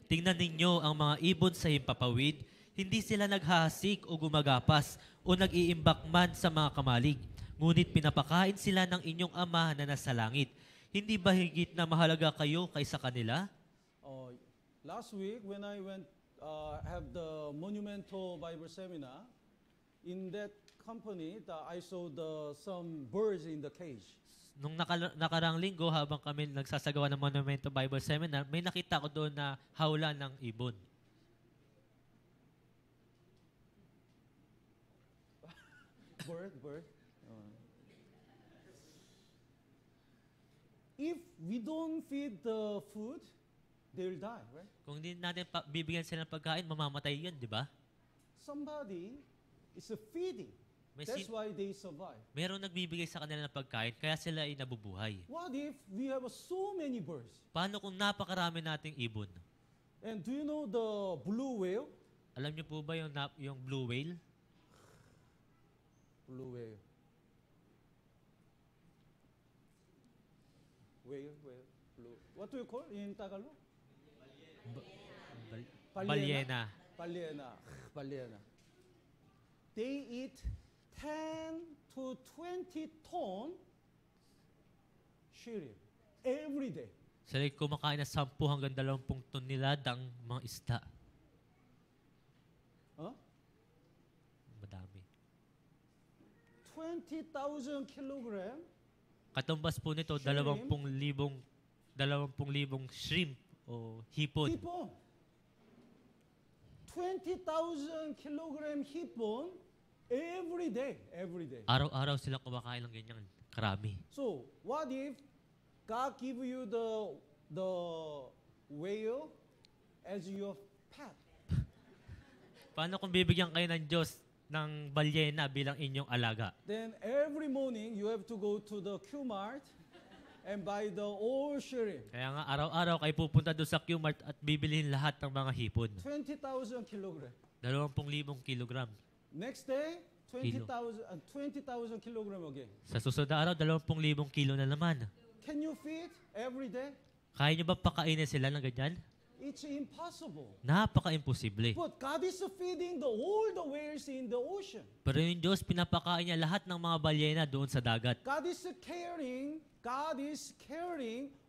tingnan ninyo ang mga ibon sa himpapawid, hindi sila naghahasik o gumagapas o nag-iimbak man sa mga kamalig. Ngunit pinapakain sila ng inyong Ama na nasa langit. Hindi ba higit na mahalaga kayo kaysa kanila? Last week, when I went have the Monumental Bible Seminar, in that company, I saw some birds in the cage. Nung nakaraang linggo, habang kami nagsasagawa ng Monumento Bible Seminar, may nakita ko doon na hawla ng ibon. Bird. If we don't feed the food, they'll die, right? Kung hindi natin bibigyan sila ng pagkain, mamamatay yun, di ba? Somebody is feeding. That's why they survive. Merong nagbibigay sa kanila ng pagkain, kaya sila ay nabubuhay. What if we have so many birds? Paano kung napakarami nating ibon? And do you know the blue whale? Alam niyo po ba yung blue whale? Blue whale. Whale. Blue. What do you call in Tagalog? Balyena. Ballena. They eat 10 to 20 ton shrimp every day. Sila ay kumakain ng 10 hanggang 20 ton niladang mga isda. Huh? Madami. 20,000 kilogram. Katumbas po nito, Shrimp? 20,000 shrimp o hipon. 20,000 kilogram hipon every day. Araw-araw sila kumakain ng ganyan. Karami. So, what if God give you the whale as your pet? Paano kung bibigyan kayo ng Diyos ng balyena bilang inyong alaga? Then every morning you have to go to the Q-Mart and buy the all shrimp. Kaya nga araw-araw kayo pupunta doon sa Q-Mart at bibilihin lahat ng mga hipon. 20,000 kilogram. 20,000 kilogram. Next day, Kilo. 20,000 kilogram again. Sa susunod na araw, 20,000 kilo na naman. Can you feed every day? Kaya nyo ba pakainin sila ng ganyan? It's impossible. Napaka-imposible. But God is feeding all the whales in the ocean. Pero yung Diyos, pinapakain niya lahat ng mga balyena doon sa dagat. God is caring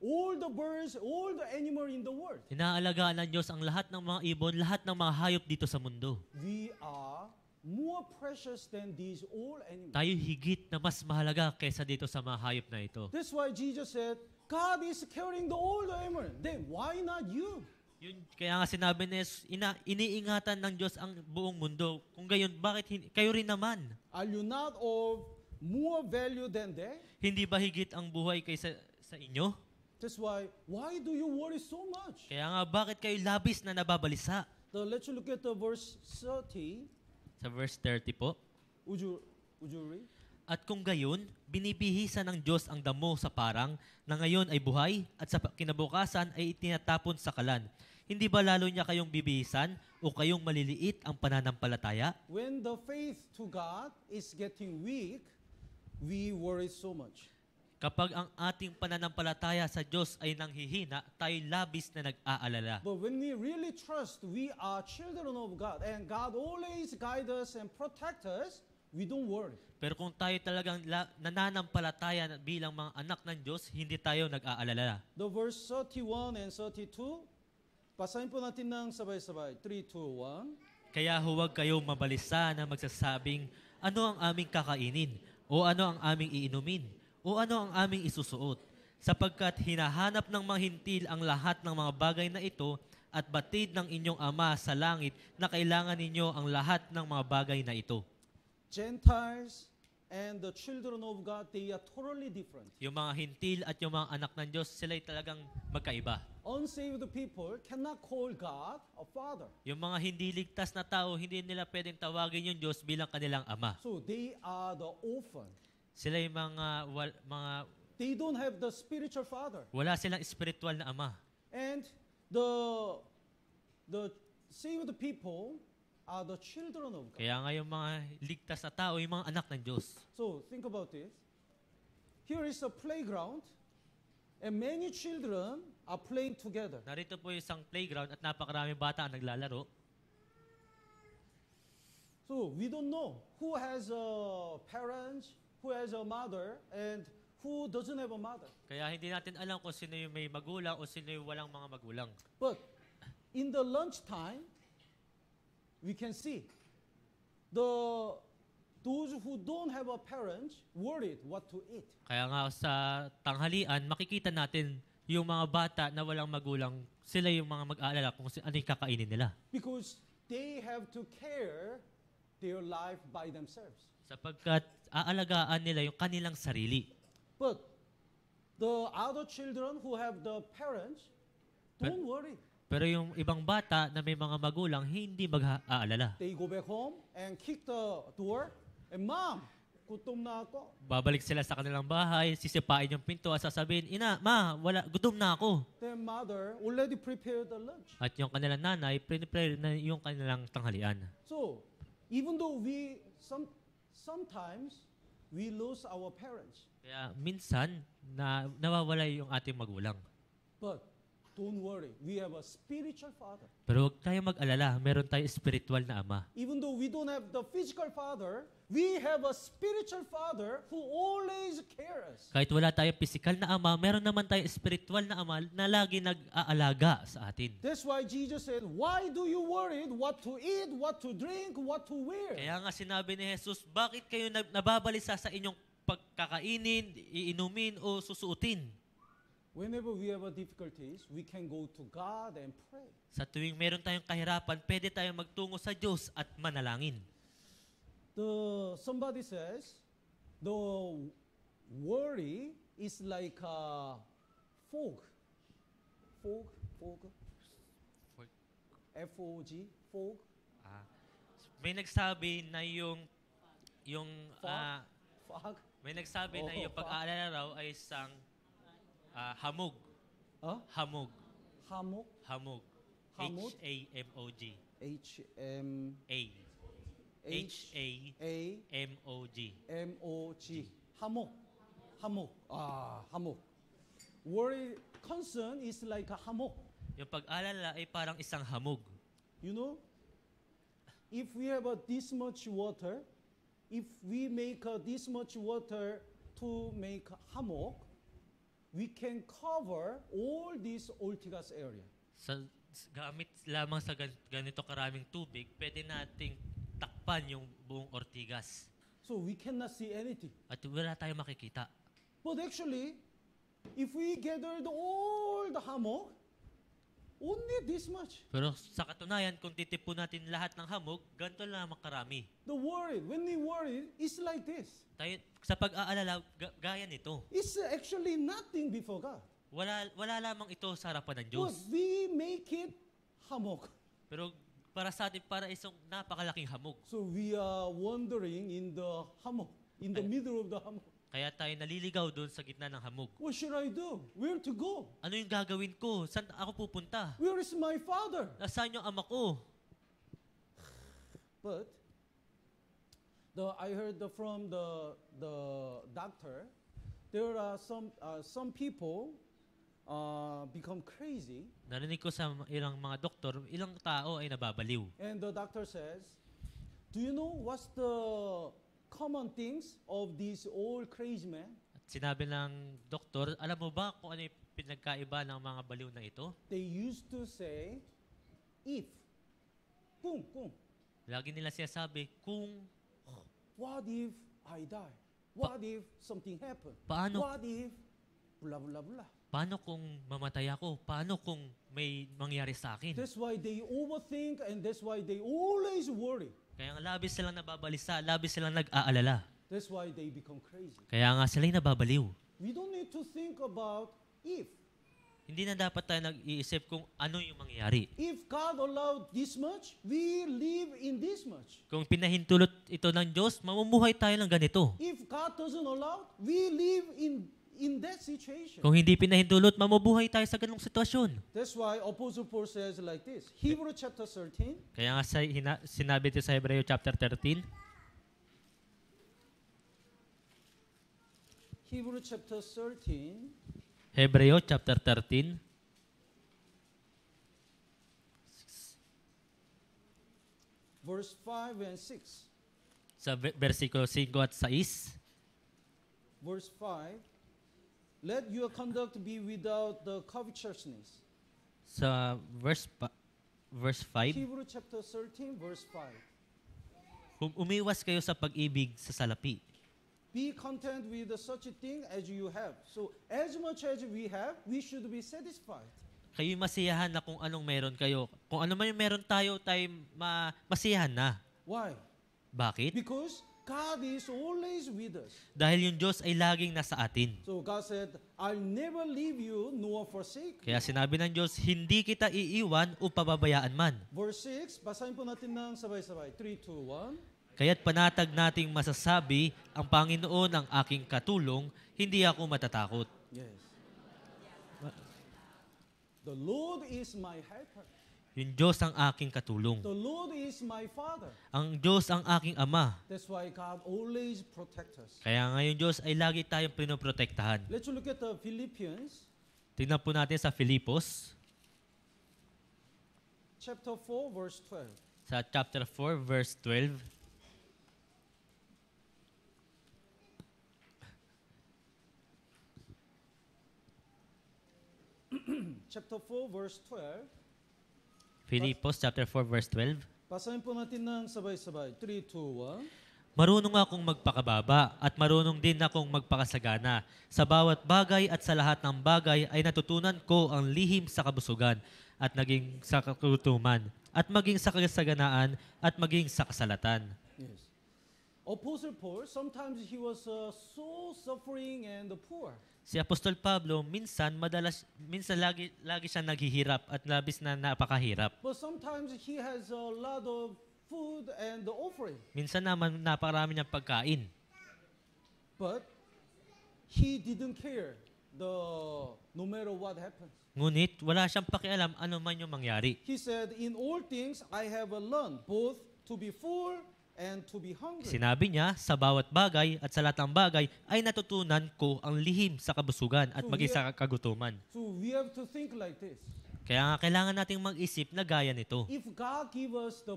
all the birds, all the animal in the world. Inaalagaan ng Diyos ang lahat ng mga ibon, lahat ng mga hayop dito sa mundo. We are more precious than these all animals. Tayo higit na mas mahalaga kaysa dito sa mga hayop na ito. That's why Jesus said, God is caring all the animal. Then why not you? Kaya nga sinabi ni Jesus, iniingatan ng Diyos ang buong mundo. Kung gayon, bakit kayo rin naman? Are you not of more value than they? Hindi ba higit ang buhay kaysa sa inyo? That's why do you worry so much? Kaya nga, bakit kayo labis na nababalisa? Let's look at the verse 30. Sa verse 30 po. Would you read? At kung gayon, binibihisan ng Diyos ang damo sa parang na ngayon ay buhay at sa kinabukasan ay itinatapon sa kalan. Hindi ba lalo niya kayong bibihisan o kayong maliliit ang pananampalataya? When the faith to God is getting weak, we worry so much. Kapag ang ating pananampalataya sa Diyos ay nanghihina, tayo labis na nag-aalala. But when we really trust we are children of God and God always guides us and protects us, we don't worry. Pero kung tayo talagang nananampalataya bilang mga anak ng Diyos, hindi tayo nag-aalala. The verse 31 and 32, basahin po natin ng sabay-sabay. 3, 2, 1. Kaya huwag kayong mabalisa na magsasabing, ano ang aming kakainin? O ano ang aming iinumin? O ano ang aming isusuot? Sapagkat hinahanap ng mga hintil ang lahat ng mga bagay na ito at batid ng inyong Ama sa langit na kailangan ninyo ang lahat ng mga bagay na ito. Gentiles and the children of God, they are totally different. Yung mga hintil at yung mga anak ng Diyos, sila'y talagang magkaiba. Unsaved people cannot call God a father. Yung mga hindi ligtas na tao, hindi nila pwedeng tawagin yung Diyos bilang kanilang Ama. So they are the orphan. Sila yung mga They don't have the spiritual father. wala silang spiritual na Ama. And the saved people are the children of God. Kaya nga yung mga ligtas na tao, yung mga anak ng Diyos. So think about this. Here is a playground and many children are playing together. Narito po yung isang playground at napakaraming bata ang naglalaro. So we don't know who has a parent, who has a mother, and who doesn't have a mother. Kaya hindi natin alam kung sino yung may magulang o sino yung walang mga magulang. But in the lunchtime, we can see those who don't have a parent worried what to eat. Kaya nga sa tanghalian, makikita natin yung mga bata na walang magulang, sila yung mga mag-aalala kung ano yung kakainin nila. Because they have to care their life by themselves. Sapagkat aalagaan nila yung kanilang sarili. But the other children who have the parents, don't worry. Pero yung ibang bata na may mga magulang, hindi mag-aalala. They go back home and kick the door. And Mom, gutom na ako. Babalik sila sa kanilang bahay, sisipain yung pinto at sasabihin, Ina, Ma, gutom na ako. Their mother already prepared the lunch. At yung kanilang nanay, prepare na yung kanilang tanghalian. So, even though sometimes we lose our parents. Kaya minsan, nawawala yung ating magulang. But don't worry, we have a spiritual father. Pero huwag tayong mag-alala, meron tayong spiritual na Ama. Even though we don't have the physical father, we have a spiritual father who always cares. Kahit wala tayong physical na Ama, meron naman tayong spiritual na Ama na lagi nag-aalaga sa atin. That's why Jesus said, why do you worry what to eat, what to drink, what to wear? Kaya nga sinabi ni Jesus, bakit kayo nababalisa sa inyong pagkakainin, iinumin o susuotin? Whenever we have difficulties, we can go to God and pray. Sa tuwing meron tayong kahirapan, pwede tayong magtungo sa Diyos at manalangin. Somebody says, the worry is like a fog. Fog? F-O-G? Fog? May nagsabi na Fog? may nagsabi na yung pag-aalala raw ay isang Hamog. Huh? Hamog. Hamok. Hamog. Hamog? H-A-M-O-G. H-M... A. H-A-M-O-G. H-A-M-O-G. Hamok. Hamok. Hamok. Worry, concern is like a hamok. Yung pag-alala ay parang isang hamog. You know, if we have this much water, if we make this much water to make hammock, we can cover all this Ortigas area. Gamit lamang sa ganito karaming tubig, pwede nating takpan yung buong Ortigas. So we cannot see anything. At wala tayong makikita. But actually, if we gathered all the hammock, only this much. Pero sa katunayan, kung titipon natin lahat ng hamog, ganito lamang karami. When we worry, it's like this. Tayo, sa pag-aalala, gaya nito. It's actually nothing before God. Wala lamang ito sa harapan ng But Diyos. we make it hammock. Pero para sa atin, para isang napakalaking hamog. So we are wandering in the hammock, in the middle of the hammock. Kaya tayo naliligaw doon sa gitna ng hamog. What should I do? Where to go? Ano yung gagawin ko? Saan ako pupunta? Where is my father? Nasaan yung ama ko? But I heard from the doctor, there are some people become crazy. Narinig ko sa ilang mga doktor, ilang tao ay nababaliw. And the doctor says, do you know what's the common things of these old crazy men? At sinabi ng doktor, alam mo ba kung ano yung pinagkaiba ng mga baliw na ito? They used to say, if, kung. Lagi nila sinasabi, kung What if I die? What if something happened? Paano? What if blah blah blah? paano kung mamatay ako? Paano kung may mangyari sa akin? That's why they overthink and that's why they always worry. Kaya nga labis silang nababalisa, labis silang nag-aalala. That's why they become crazy. Kaya nga sila'y nababaliw. We don't need to think about if. Hindi na dapat tayo nag-iisip kung ano yung mangyayari. If God allowed this much, we live in this much. Kung pinahintulot ito ng Diyos, mamumuhay tayo ng ganito. If God doesn't allow, we live in that situation. Kung hindi pinahintulot, mamubuhay tayo sa ganung sitwasyon. That's why Apostle Paul says like this. Hebrew chapter 13. Kaya nga sinabi ito sa Hebreo chapter 13. Hebrew chapter 13. Hebreo chapter 13. Verse 5 and 6. Sa versikulo 5 at 6. Verse 5. Let your conduct be without the covetousness. Sa verse 5. Hebrew chapter 13, verse 5. Kung umiwas kayo sa pag-ibig sa salapi. Be content with such a thing as you have. So, as much as we have, we should be satisfied. Kayo'y masiyahan na kung anong meron kayo. Kung ano man yung meron tayo masiyahan na. Why? Bakit? Because God is always with us. Dahil yung Diyos ay laging nasa atin. So, God said, I'll never leave you nor forsake you. Kaya sinabi ng Diyos, hindi kita iiwan o pababayaan man. Verse 6, basahin po natin ng sabay-sabay. 3, 2, 1. Kaya't panatag nating masasabi, ang Panginoon ang aking katulong, hindi ako matatakot. Yes. The Lord is my helper. Yung Diyos ang aking katulong. The Lord is my Father. Ang Diyos ang aking Ama. That's why God always protects us. Kaya ngayon Diyos ay lagi tayong pinoprotektahan. Let's look at the Philippians. Tingnan po natin sa Filipos, Chapter 4, verse 12. sa chapter 4, verse 12. Chapter 4, verse 12. Filipos, chapter 4, verse 12. Basahin po natin ng sabay-sabay. 3, 2, 1. Marunong akong magpakababa at marunong din akong magpakasagana. Sa bawat bagay at sa lahat ng bagay ay natutunan ko ang lihim sa kabusugan at naging sa kakutuman at maging sa kasaganaan at maging sa kasalatan. Yes. Apostle Paul, sometimes he was so suffering and poor. Si Apostol Pablo, minsan lagi siya naghihirap at labis na napakahirap. But sometimes he has a lot of food and offering. Minsan naman napakarami niyang pagkain. But he didn't care no matter what happens. Ngunit wala siyang pakialam ano man yung mangyari. He said, in all things I have learned both to be full and to be hungry. Sinabi niya, sa bawat bagay at sa lahat ng bagay ay natutunan ko ang lihim sa kabusugan at maging sa kagutuman. So we have to think like this. Kaya nga kailangan nating mag-isip na gaya nito. If God give us the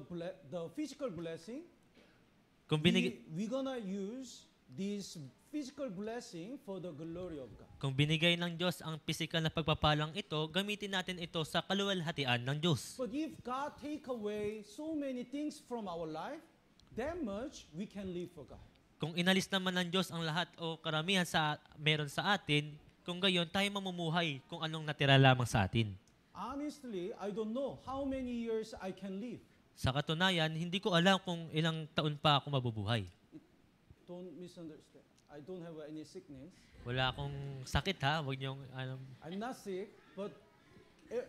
physical blessing, Kung we're gonna use this physical blessing for the glory of God. Kung binigay ng Diyos ang pisikal na pagpapalang ito, gamitin natin ito sa kaluwalhatian ng Diyos. But if God take away so many things from our life, that much we can live for God. Kung inalis naman ng Diyos ang lahat o karamihan sa meron sa atin, kung gayon tayo mamumuhay kung anong natira lamang sa atin. Honestly, I don't know how many years I can live. Sa katunayan, hindi ko alam kung ilang taon pa ako mabubuhay. Don't misunderstand. I don't have any sickness. Wala akong sakit ha, wag niyong I'm not sick, but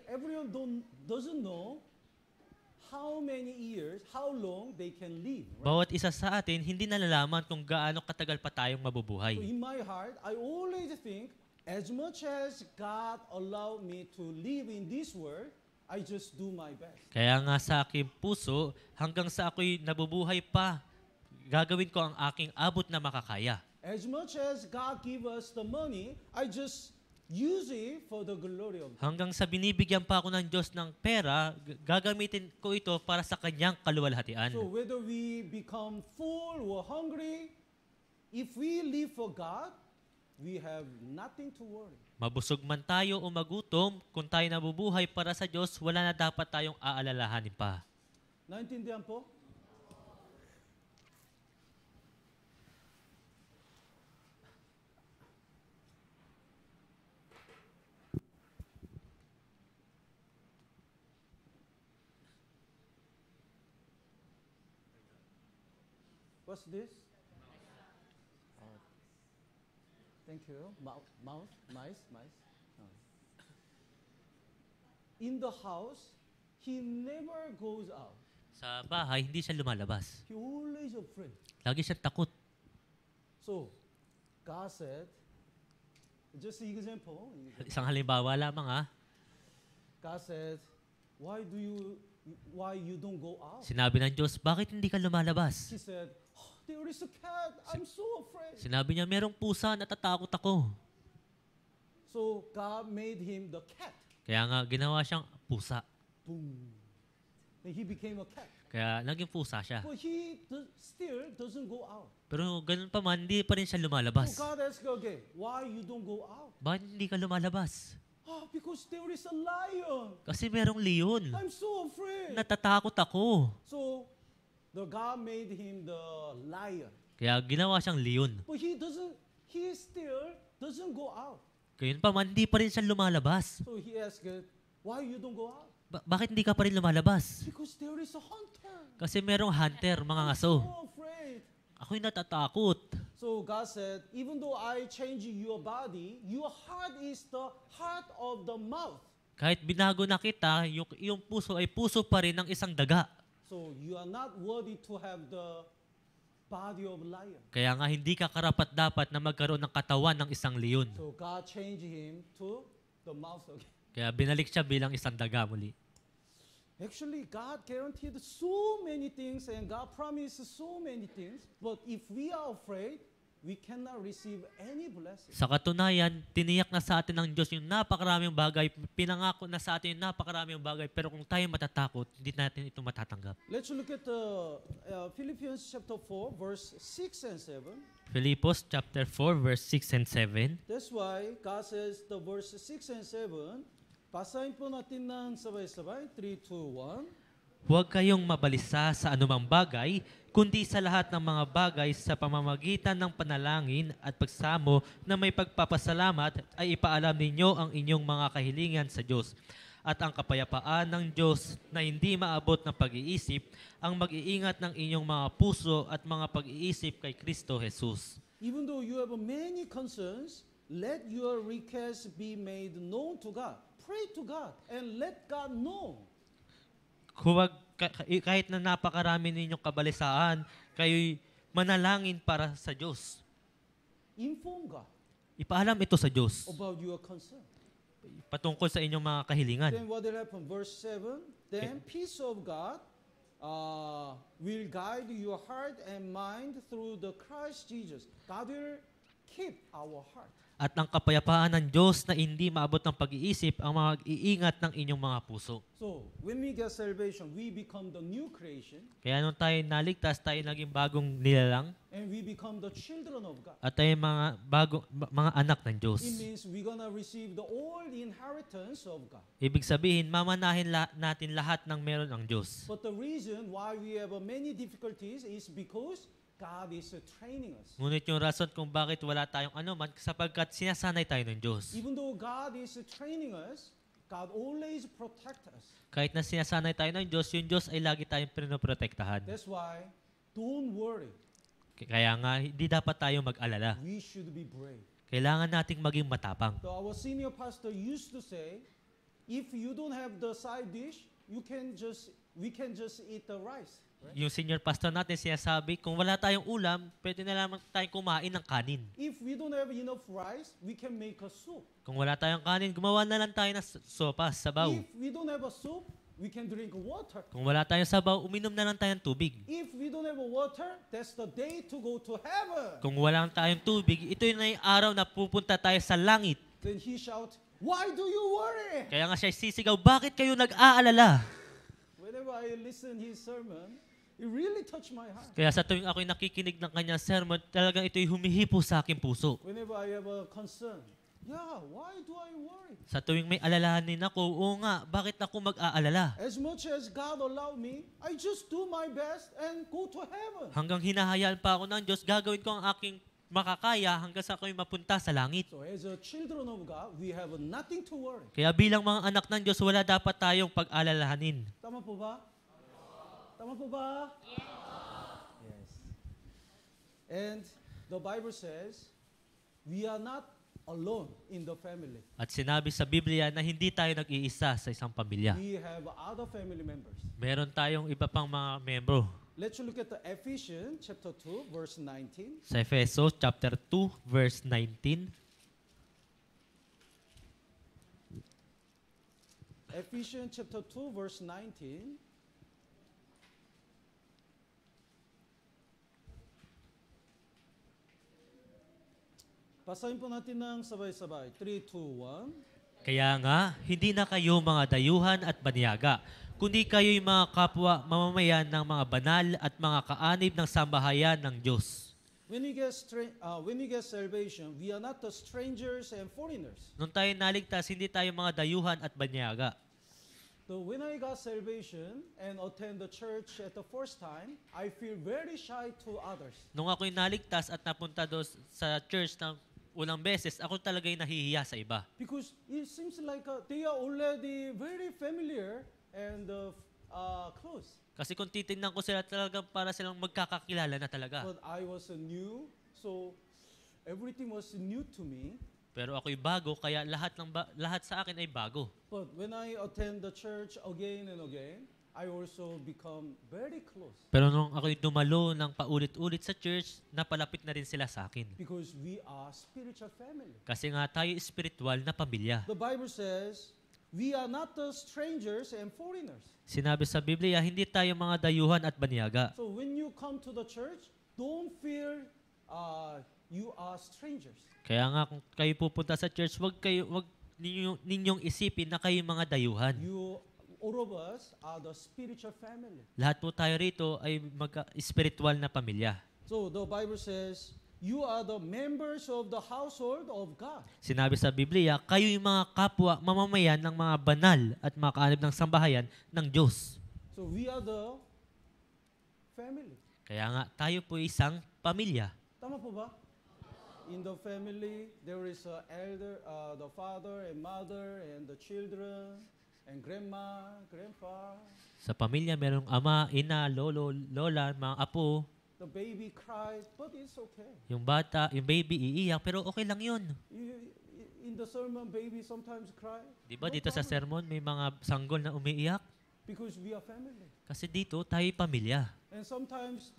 everyone doesn't know how many years, how long they can live. Right? Bawat isa sa atin, hindi nalalaman kung gaano katagal pa tayong mabubuhay. So in my heart, I always think, as much as God allowed me to live in this world, I just do my best. Kaya nga sa aking puso, hanggang sa ako'y nabubuhay pa, gagawin ko ang aking abot na makakaya. As much as God give us the money, I just use it for the glory of God. Hanggang sa binibigyan pa ako ng Diyos ng pera, gagamitin ko ito para sa kanyang kaluwalhatian. So whether we become full or hungry, if we live for God, we have nothing to worry. Mabusog man tayo o magutom, kung tayo nabubuhay para sa Diyos, wala na dapat tayong aalalahanin pa. Naintindihan po? What's this? Thank you. Mice. In the house, he never goes out. Sa bahay, hindi siya lumalabas. He always afraid. Lagi siyang takot. So, God said, just an example. Isang halimbawa lamang ha. God said, why you don't go out? Sinabi ng Diyos, bakit hindi ka lumalabas? He said, oh, there is a cat. I'm so afraid. Sinabi niya, merong pusa, natatakot ako. So God made him the cat. Kaya nga, ginawa siyang pusa. Boom. Then he became a cat. Kaya naging pusa siya. But he still doesn't go out. Pero ganun pa man, hindi pa rin siya So lumalabas. God asked again, why you don't go out? Bakit hindi ka lumalabas? Oh, because there is a lion. Kasi merong leon. I'm so afraid. Natatakot ako. So the God made him the lion. Kaya ginawa siyang leon. But he still doesn't go out. Gayun pa man, hindi pa rin siya lumalabas. So he asked, why you don't go out? Bakit hindi ka pa rin lumalabas? Because there is a hunter. Kasi merong hunter, mga I'm ngaso. so afraid. Ako'y natatakot. So God said, even though I change your body, your heart is the heart of the mouth. Kahit binago na kita, yung puso ay puso pa rin ng isang daga. So you are not worthy to have the body of lion. Kaya nga hindi ka karapat-dapat na magkaroon ng katawan ng isang leon. So God changed him to the mouth again. Kaya binalik siya bilang isang daga muli. Actually, God guaranteed so many things and God promised so many things. But if we are afraid, we cannot receive any blessing. Sa katunayan, tiniyak na sa atin ng Diyos yung napakaraming bagay, pinangako na sa atin yung napakaraming bagay, pero kung tayo matatakot, hindi natin ito matatanggap. Let's look at Philippians chapter 4, verse 6 and 7. Filipos chapter 4 verse 6 and 7. That's why God says the verse 6 and 7. Basahin po natin ng sabay-sabay. 3, 2, 1. Huwag kayong mabalisa sa anumang bagay, kundi sa lahat ng mga bagay sa pamamagitan ng panalangin at pagsamo na may pagpapasalamat ay ipaalam ninyo ang inyong mga kahilingan sa Diyos. At ang kapayapaan ng Diyos na hindi maabot ng pag-iisip ang mag-iingat ng inyong mga puso at mga pag-iisip kay Kristo Jesus. Even though you have many concerns, let your requests be made known to God. Pray to God and let God know. Kahit na napakarami ninyong kabalisaan, kayo'y manalangin para sa Diyos. Inform God. Ipaalam ito sa Diyos about your concern. patungkol sa inyong mga kahilingan. Then what will happen? Verse 7, then peace of God will guide your heart and mind through the Christ Jesus. God will keep our heart. At ang kapayapaan ng Diyos na hindi maabot ng pag-iisip ang mag-iingat ng inyong mga puso. So, when we get salvation, we become the new creation Kaya nung tayo naligtas, tayo naging bagong nilalang and we become the children of God. at tayo mga anak ng Diyos. It means we're gonna receive the all inheritance of God. Ibig sabihin, mamanahin natin lahat ng meron ng Diyos. But the reason why we have many difficulties is because God is training us. Ngunit yung rason kung bakit wala tayong anuman, sapagkat sinasanay tayo ng Diyos. Even though God is training us, God always protect us. Kahit na sinasanay tayo ng Diyos, yung Diyos ay lagi tayong pinoprotektahan. That's why, don't worry. Kaya nga, hindi dapat tayo mag-alala. We should be brave. Kailangan nating maging matapang. So our senior pastor used to say, if you don't have the side dish, we can just eat the rice. Right? Yung senior pastor natin sinasabi, kung wala tayong ulam, pwede na lamang tayong kumain ng kanin. If we don't have enough rice, we can make a soup. Kung wala tayong kanin, gumawa na lang tayo ng sopas, sabaw. If we don't have a soup, we can drink water. Kung wala tayong sabaw, uminom na lang tayong tubig. If we don't have water, that's the day to go to heaven. Kung wala tayong tubig, ito yung araw na pupunta tayo sa langit. Then he shout, why do you worry? Kaya nga siya sisigaw, bakit kayo nag-aalala? Whenever I listen his sermon, it really touched my heart. Kaya sa tuwing ako'y nakikinig ng kanyang sermon, talagang ito'y humihipo sa aking puso. Whenever I have a concern, yeah, why do I worry? Sa tuwing may alalahanin ako, oo nga, bakit ako mag-aalala? As much as God allowed me, I just do my best and go to heaven. Hanggang hinahayaan pa ako ng Diyos, gagawin ko ang aking makakaya hanggang sa ako'y mapunta sa langit. So as a children of God, we have nothing to worry. Kaya bilang mga anak ng Diyos, wala dapat tayong pag-alalahanin. Tama po ba? Tama po ba? Yes. And the Bible says, we are not alone in the family. At sinabi sa Biblia na hindi tayo nag-iisa sa isang pamilya. We have other family members. Meron tayong iba pang mga membro. Let's look at the Ephesians chapter 2, verse 19. Sa Efeso chapter 2, verse 19. Ephesians chapter 2, verse 19. Basahin po natin ng sabay-sabay. 3, 2, 1. Kaya nga, hindi na kayo mga dayuhan at banyaga, kundi kayo'y mga kapwa mamamayan ng mga banal at mga kaanib ng sambahayan ng Diyos. When we get salvation, we are not the strangers and foreigners. Nung tayo naligtas, hindi tayo mga dayuhan at banyaga. So when I got salvation and attend the church at the first time, I feel very shy to others. Nung ako'y naligtas at napunta doon sa church ng unang beses, ako talaga'y nahihiya sa iba. Because it seems like they are already very familiar and close. Kasi kung titignan ko sila, talagang para silang magkakakilala na talaga. But I was new, so everything was new to me. Pero ako'y bago, kaya lahat sa akin ay bago. But when I attend the church again and again, I also become very close. Pero nung ako'y dumalo ng paulit-ulit sa church, napalapit na rin sila sa akin. Because we are spiritual family. Kasi nga tayo spiritual na pamilya. The Bible says, we are not the strangers and foreigners. Sinabi sa Biblia, hindi tayo mga dayuhan at banyaga. So when you come to the church, don't feel you are strangers. Kaya nga kung kayo pupunta sa church, wag ninyong isipin na kayo mga dayuhan. All of us are the spiritual family. Lahat po tayo rito ay spiritual na pamilya. So the Bible says, you are the members of the household of God. Sinabi sa Biblia, kayo yung mga kapwa mamamayan ng mga banal at mga kaanib ng sambahayan ng Diyos. So we are the family. Kaya nga, tayo po isang pamilya. Tama po ba? In the family, there is a elder, the father and mother and the children and grandma, grandpa. Sa pamilya, merong ama, ina, lolo, lola, mga apo. The baby cried, but it's okay. Yung bata, yung baby iiyak, pero okay lang yun. In the sermon, baby sometimes cry. Di ba No dito sa problem. sermon, may mga sanggol na umiiyak? Because we are family. Kasi dito, tayo'y pamilya. And sometimes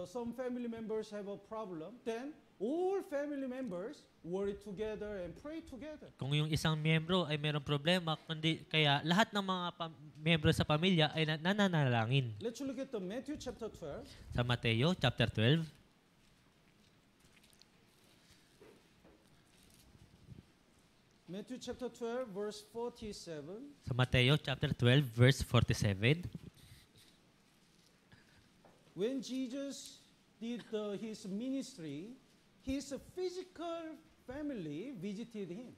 some family members have a problem. Then all family members worry together and pray together. Kung yung isang miyembro ay mayroong problema, kaya lahat ng mga miyembro sa pamilya ay nananalangin. Let's look at the Matthew chapter 12. Sa Mateo chapter 12, Matthew chapter 12 verse 47. sa Mateo chapter 12 verse 47, When Jesus did his ministry, his physical family visited him.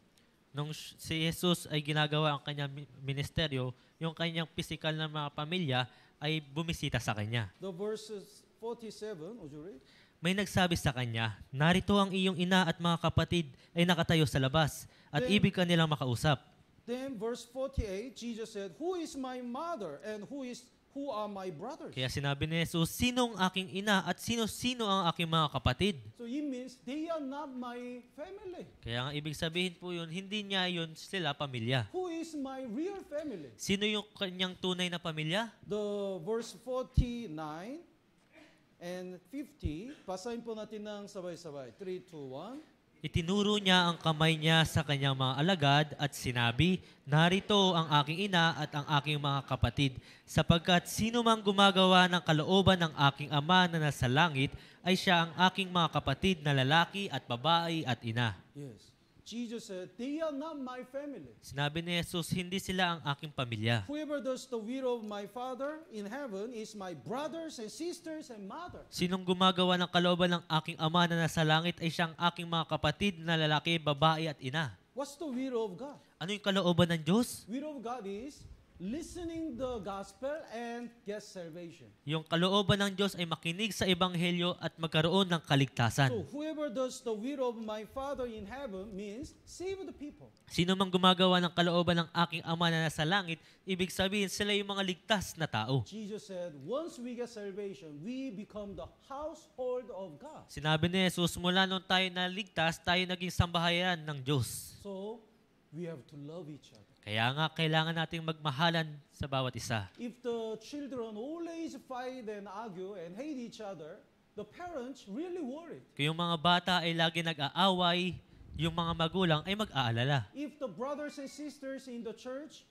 nung si Jesus ay ginagawa ang kanyang ministeryo, yung kanyang physical na mga pamilya ay bumisita sa kanya. The verses 47, would you read? May nagsabi sa kanya, narito ang iyong ina at mga kapatid ay nakatayo sa labas at Then- ibig ka nilang makausap. Then verse 48, Jesus said, Who is my mother and who are my brothers? Kaya sinabi ni Jesus, sino ang aking ina at sino-sino ang aking mga kapatid? So it means they are not my family. Kaya ang ibig sabihin po yun, hindi niya yun sila pamilya. Who is my real family? Sino yung kanyang tunay na pamilya? The verse 49 and 50, basahin po natin ng sabay-sabay. 3, 2, 1. Itinuro niya ang kamay niya sa kanyang mga alagad at sinabi, narito ang aking ina at ang aking mga kapatid, sapagkat sino mang gumagawa ng kalooban ng aking ama na nasa langit, ay siya ang aking mga kapatid na lalaki at babae at ina. Yes. Jesus said, they are not my family. Sinabi ni Jesus, hindi sila ang aking pamilya. Whoever does the will of my Father in heaven is my brothers and sisters and mother. Sinong gumagawa ng kalooban ng aking ama na nasa langit ay siyang aking mga kapatid na lalaki, babae at ina. What's the will of God? Ano yung kalooban ng Diyos? Will of God is listening the gospel and get salvation. Yung kalooban ng Diyos ay makinig sa ebanghelyo at magkaroon ng kaligtasan. So whoever does the will of my Father in heaven means save the people. Sino mang gumagawa ng kalooban ng aking ama na nasa langit, ibig sabihin sila yung mga ligtas na tao. Jesus said, once we get salvation, we become the household of God. Sinabi ni Jesus, mula nung tayo naligtas, tayo naging sambahayan ng Diyos. So we have to love each other. Kaya nga, kailangan nating magmahalan sa bawat isa. If the children always fight and argue and hate each other, the parents really worry. Kung yung mga bata ay lagi nag-aaway, yung mga magulang ay mag-aalala. If the brothers and sisters in the church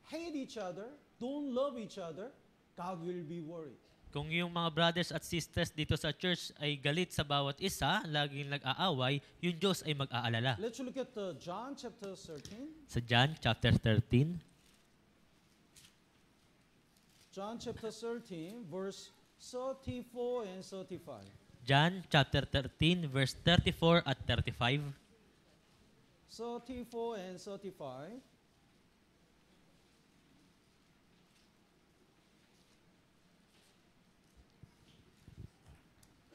hate each other, don't love each other, God will be worried. Kung yung mga brothers at sisters dito sa church ay galit sa bawat isa, laging nag-aaway, yung Diyos ay mag-aalala. Let's look at John chapter 13. Sa John chapter 13, John chapter 13, verse 34 and 35. John chapter 13, verse 34 at 35. 34 and 35.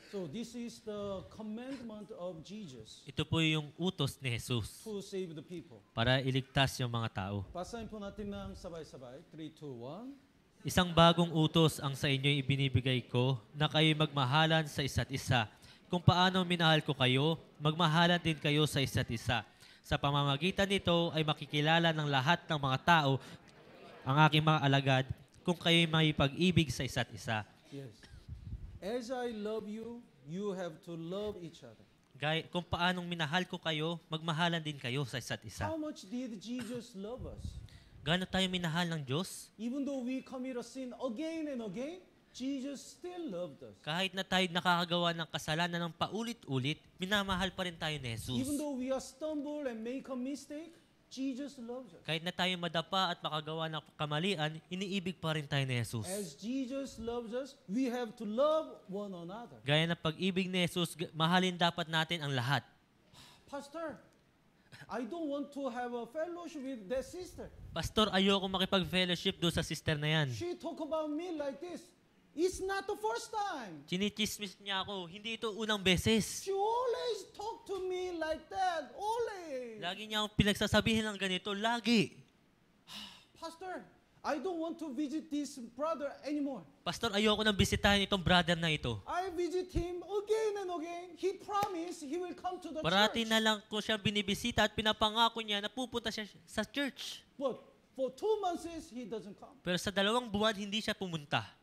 So this is the commandment of Jesus Ito po yung utos ni Jesus to save the people. para iligtas yung mga tao. Basahin po natin ng sabay-sabay. 3, 2, 1. Isang bagong utos ang sa inyo ibinibigay ko na kayo'y magmahalan sa isa't isa. Kung paano minahal ko kayo, magmahalan din kayo sa isa't isa. Sa pamamagitan nito ay makikilala ng lahat ng mga tao, ang aking mga alagad, kung kayo'y may pag-ibig sa isa't isa. Yes. As I love you, you have to love each other. Kung paanong minahal ko kayo, magmahalan din kayo sa isa't isa. How much did Jesus love us? Gaano tayo minahal ng Diyos? Even though we commit a sin again and again, Jesus still loved us. Kahit na tayo nakakagawa ng kasalanan ng paulit-ulit, minamahal pa rin tayo ni Jesus. Even though we are stumble and make a mistake, Jesus loves us. Kahit na tayo madapa at makagawa ng kamalian, iniibig pa rin tayo ni Jesus. As Jesus loves us, we have to love one another. Gaya ng pag-ibig ni Jesus, mahalin dapat natin ang lahat. Pastor, I don't want to have a fellowship with that sister. Pastor, ayoko makipag-fellowship doon sa sister na yan. She talk about me like this. It's not the first time. Chinichismis niya ako, hindi ito unang beses. She always talk to me like that. Always. Lagi niya akong pinagsasabihin ng ganito, lagi. Pastor, I don't want to visit this brother anymore. Pastor, ayoko nang bisitahin itong brother na ito. I visit him again and again. He promised he will come to the Parati church. na lang ko siya binibisita at pinapangako niya na pupunta siya sa church. But for 2 months he doesn't come. Pero sa 2 buwan, hindi siya pumunta.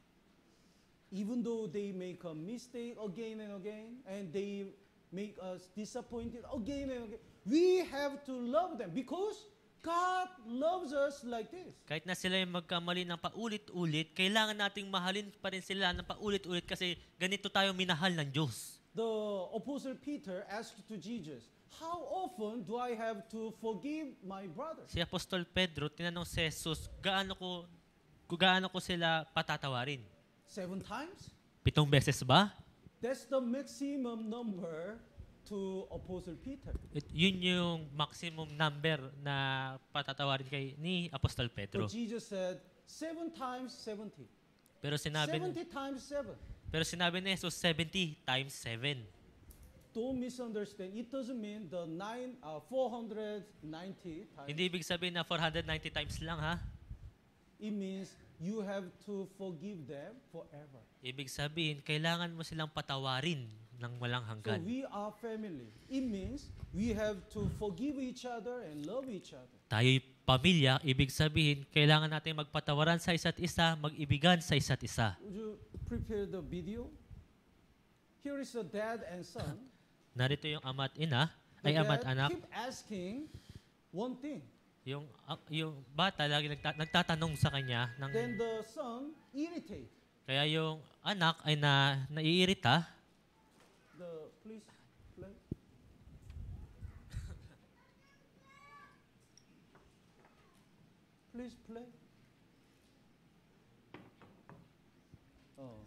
even though they make a mistake again and again, and they make us disappointed again and again, we have to love them because God loves us like this. Kahit na sila yung magkamali ng paulit-ulit, kailangan nating mahalin pa rin sila ng paulit-ulit kasi ganito tayo minahal ng Diyos. The Apostle Peter asked to Jesus, how often do I have to forgive my brothers? Si Apostol Pedro, tinanong si Jesus, gaano ko sila patatawarin? 7 times? 7 beses ba? That's the maximum number to Apostle Peter. Yun yung maximum number na patatawarin ni Apostol Pedro. But Jesus said, 7 times 70. Pero sinabi 70 times 7. Pero sinabi ni Jesus 70 times 7. Don't misunderstand. It doesn't mean the 490 times. Hindi ibig sabihin na 490 times lang ha. It means you have to forgive them forever. Ibig sabihin, kailangan mo silang patawarin ng walang So hanggan. we are family. It means we have to forgive each other and love each other. Tayo'y pamilya, ibig sabihin, kailangan natin magpatawaran sa isa't isa, mag-ibigan sa isa't isa. Would you prepare the video? Here is the dad and son. Narito yung ama at ina, The ay ama at dad anak. keep asking one thing. Yung bata lagi nagtatanong sa kanya Then the son irritate. kaya yung anak ay naiirita. Please play. Please play. Oh.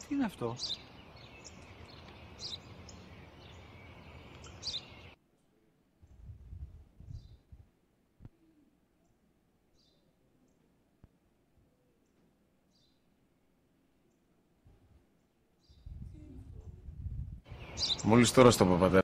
Τι είναι αυτό? Μόλις τώρα στο παπατέρα.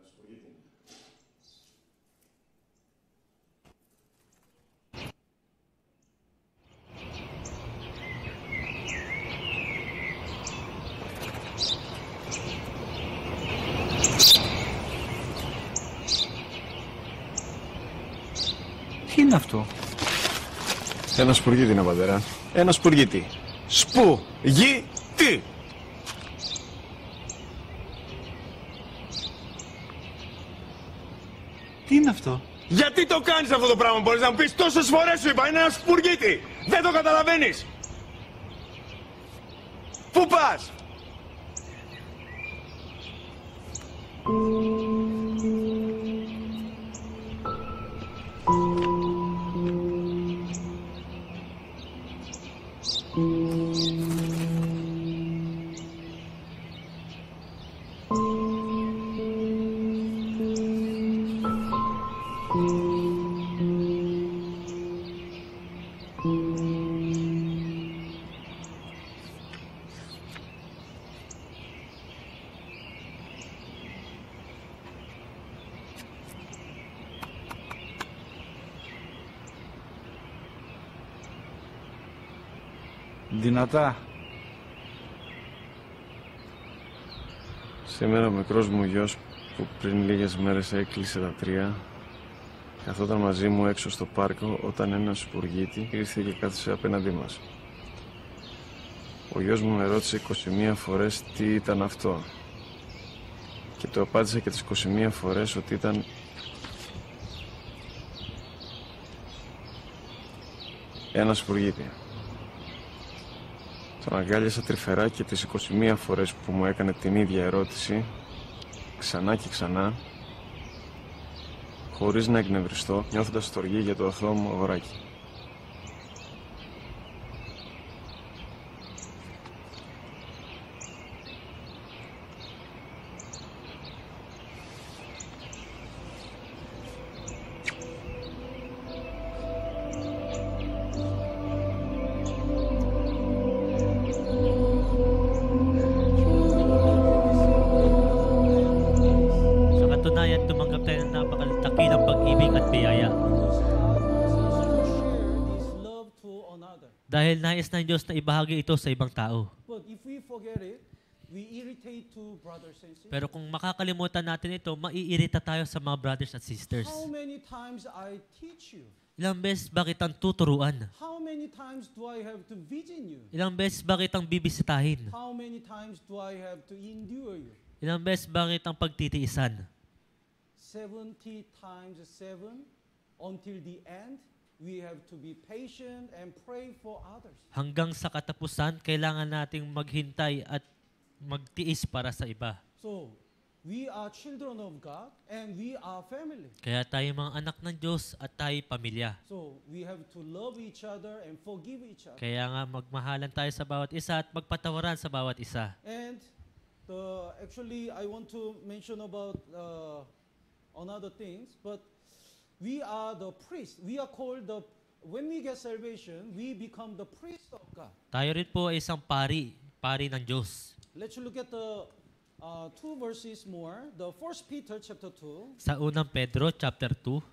Τι είναι αυτό? Ένα σπουργίτη είναι, πατέρα. Ένα σπουργίτη. Σπουργίτη! Τι είναι αυτό? Γιατί το κάνεις αυτό το πράγμα, μπορείς να μου πεις? Τόσες φορές σου είπα, είναι ένα σπουργίτη! Δεν το καταλαβαίνεις! Πού πας? Δυνατά. Σήμερα ο μικρός μου γιος που πριν λίγες μέρες έκλεισε τα 3 Καθόταν μαζί μου έξω στο πάρκο όταν ένας σπουργίτη ήρθε και κάθισε απέναντί μας. Ο γιος μου με ρώτησε 21 φορές τι ήταν αυτό. Και το απάντησα και τις 21 φορές ότι ήταν ένα σπουργίτη. Τον αγκάλιασα τρυφερά και τις 21 φορές που μου έκανε την ίδια ερώτηση, ξανά και ξανά, χωρίς να εκνευριστώ, νιώθοντας στοργή για το αθώο μου αγοράκι. Sa katunayan, tumanggap tayo ng napakatakilang pag-ibig at biyaya. Because God wants us to share this love to another. Dahil nais ng Diyos na ibahagi ito sa ibang tao. But if we forget it, we irritate to brothers and sisters. Pero kung makakalimutan natin ito, maiirita tayo sa mga brothers at sisters. How many times I teach you? Ilang beses ba kitang tuturuan? How many times do I have to visit you? Ilang beses ba kitang bibisitahin? How many times do I have to endure you? Ilang beses ba kitang pagtitiisan? 70 times 7 until the end. We have to be patient and pray for others. Hanggang sa katapusan, kailangan nating maghintay at magtiis para sa iba. So, we are children of God and we are family. Kaya tayo mga anak ng Diyos at tayo pamilya. So, we have to love each other and forgive each other. Kaya nga magmahalan tayo sa bawat isa at magpatawaran sa bawat isa. And actually, I want to mention about another things, but we are the priest. We are called when we get salvation, we become the priest of God. Tayo rin po ay isang pari ng Diyos. Let's look at the two verses more. The 1 Peter chapter 2. Sa unang Pedro chapter 2,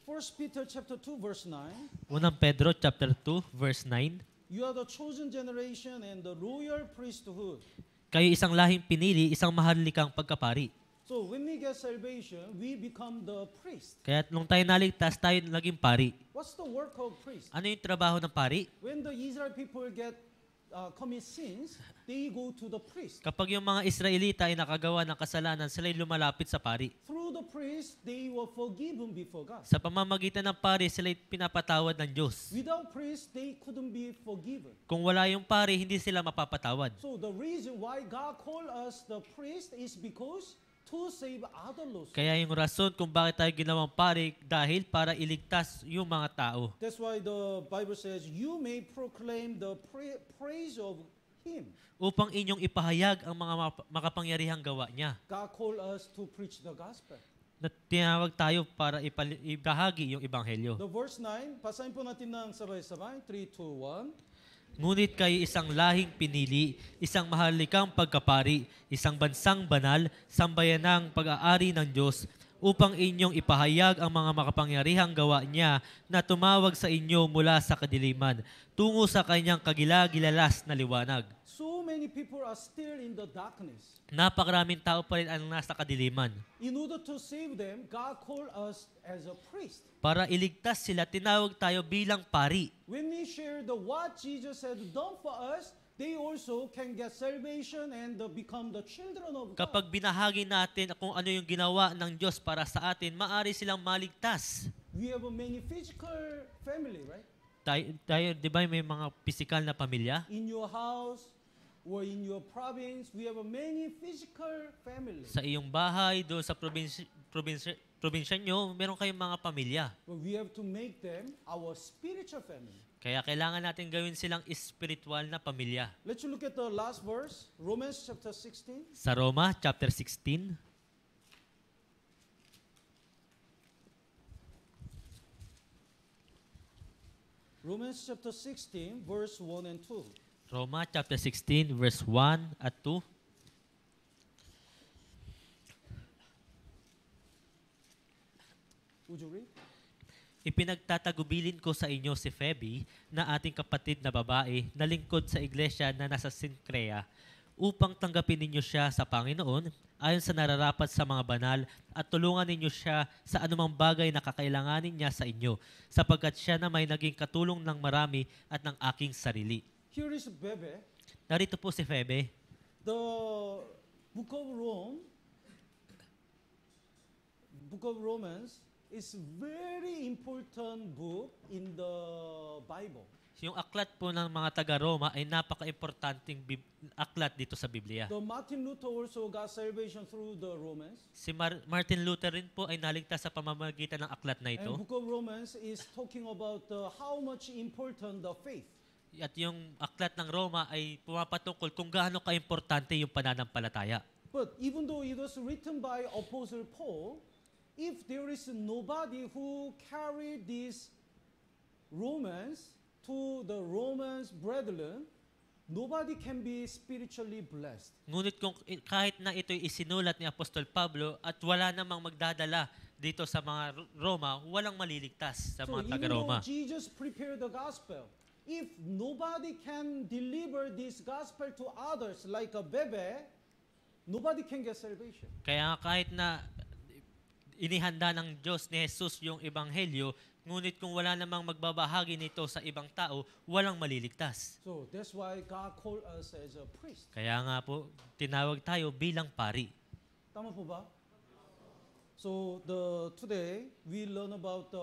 1 Peter chapter 2 verse 9. unang Pedro chapter 2 verse 9, You are the chosen generation and the royal priesthood. kayo isang lahing pinili, isang maharlikang pagkapari. So when we get salvation, we become the priest. Kaya nung tayo naligtas, tayo naging pari. What's the work of priest? Ano yung trabaho ng pari? When the Israel people commit sins, they go to the priest. Kapag yung mga Israelita ay nakagawa ng kasalanan, sila'y lumalapit sa pari. Through the priest, they were forgiven before God. Sa pamamagitan ng pari, sila'y pinapatawad ng Diyos. Without priest, they couldn't be forgiven. Kung wala yung pari, hindi sila mapapatawad. So the reason why God called us the priest is because to save other lost. Kaya yung rason kung bakit tayo ginawang pari, dahil para iligtas yung mga tao. That's why the Bible says, you may proclaim the praise of Him. Upang inyong ipahayag ang mga makapangyarihang gawa niya. God called us to preach the gospel. Na tinawag tayo para ibahagi yung ebanghelyo. The verse 9, basahin po natin ng sabay-sabay. 3, 2, 1. Ngunit kayo isang lahing pinili, isang maharlikang pagkapari, isang bansang banal, sambayanang pag-aari ng Diyos, upang inyong ipahayag ang mga makapangyarihang gawa niya na tumawag sa inyo mula sa kadiliman, tungo sa kanyang kagilagilalas na liwanag. So many people are still in the darkness. Napakaraming tao pa rin ang nasa kadiliman. In order to save them, God called us as a priest. Para iligtas sila, tinawag tayo bilang pari. When we share what Jesus had done for us, they also can get salvation and become the children of God. Kapag binahagi natin kung ano yung ginawa ng Diyos para sa atin, maaari silang maligtas. We have a many physical family, right? Tayo, di ba, may mga pisikal na pamilya? In your house or in your province, we have a many physical family. Sa iyong bahay, doon sa probinsya nyo, meron kayong mga pamilya. But we have to make them our spiritual family. Kaya kailangan natin gawin silang espiritual na pamilya. Let's look at the last verse, Romans chapter 16. Sa Roma, chapter 16, Romans chapter 16, verse 1 and 2. Roma, chapter 16, verse 1 at 2. Would you read? Ipinagtatagubilin ko sa inyo si Phoebe na ating kapatid na babae na lingkod sa iglesia na nasa Sincrea upang tanggapin ninyo siya sa Panginoon ayon sa nararapat sa mga banal at tulungan ninyo siya sa anumang bagay na kakailanganin niya sa inyo, sapagkat siya na may naging katulong ng marami at ng aking sarili. Here is Bebe. Narito po si Phoebe. The Book of Romans is very important book in the Bible. Yung aklat po ng mga taga-Roma ay napaka-importanting aklat dito sa Biblia. The Martin Luther also got salvation through the Romans. Si Martin Luther rin po ay naligtas sa pamamagitan ng aklat na ito. And Book of Romans is talking about how much important the faith. At yung aklat ng Roma ay pumapatungkol kung gaano ka-importante yung pananampalataya. But even though it was written by Apostle Paul, if there is nobody who carried these Romans to the Romans brethren, nobody can be spiritually blessed. Ngunit kung kahit na ito'y isinulat ni Apostol Pablo at wala namang magdadala dito sa mga Roma, walang maliligtas sa So mga even taga-Roma. though Jesus prepared the gospel, if nobody can deliver this gospel to others like a Bebe, nobody can get salvation. Kaya kahit na inihanda ng Diyos ni Jesus yung ebanghelyo, ngunit kung wala namang magbabahagi nito sa ibang tao, walang maliligtas. So that's why God called us as a priest. Kaya nga po, tinawag tayo bilang pari. Tama po ba? So today we learn about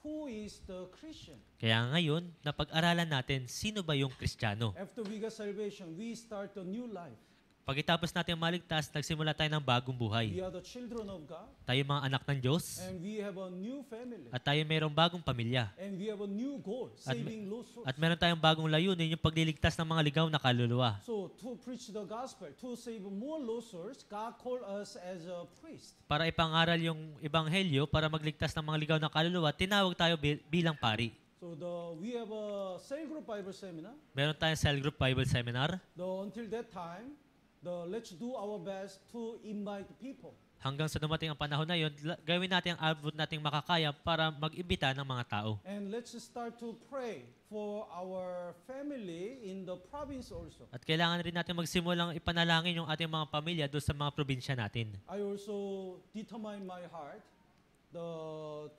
who is the Christian. Kaya ngayon, napag-aralan natin sino ba yung Kristiyano. After we got salvation, we start a new life. Pagkatapos natin maligtas, nagsimula tayo ng bagong We buhay. are the children of God, Tayo mga anak ng Diyos and we have a new family, at tayo mayroong bagong pamilya. and we have a new goal, saving lost souls. At meron tayong bagong layunin, yung pagliligtas ng mga ligaw na kaluluwa. So to preach the gospel, to save more lost souls, God called us as a priest. Para ipangaral yung ebanghelyo, para magligtas ng mga ligaw na kaluluwa, tinawag tayo bilang pari. So we have a cell group Bible seminar. Meron tayong cell group Bible seminar. Until that time, let's do our best to invite people. Hanggang sa dumating ang panahon na yun, gawin natin ang abot nating makakaya para mag-imbita ng mga tao. And let's start to pray for our family in the province also. At kailangan rin natin magsimulang ipanalangin yung ating mga pamilya doon sa mga probinsya natin. I also determine my heart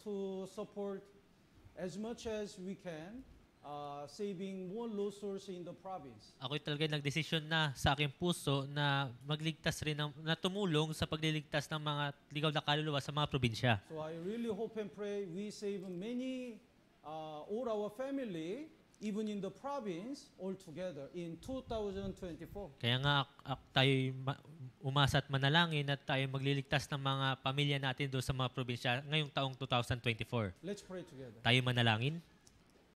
to support as much as we can, saving more lost souls in the province. Ako'y talaga nagdesisyon na sa aking puso na magligtas rin, na tumulong sa pagliligtas ng mga ligaw na kaluluwa sa mga probinsya. So I really hope and pray we save many, all our family, even in the province, all together in 2024. Kaya nga tayo umasa at manalangin at tayo magliligtas ng mga pamilya natin doon sa mga probinsya ngayong taong 2024. Let's pray together. Tayo manalangin.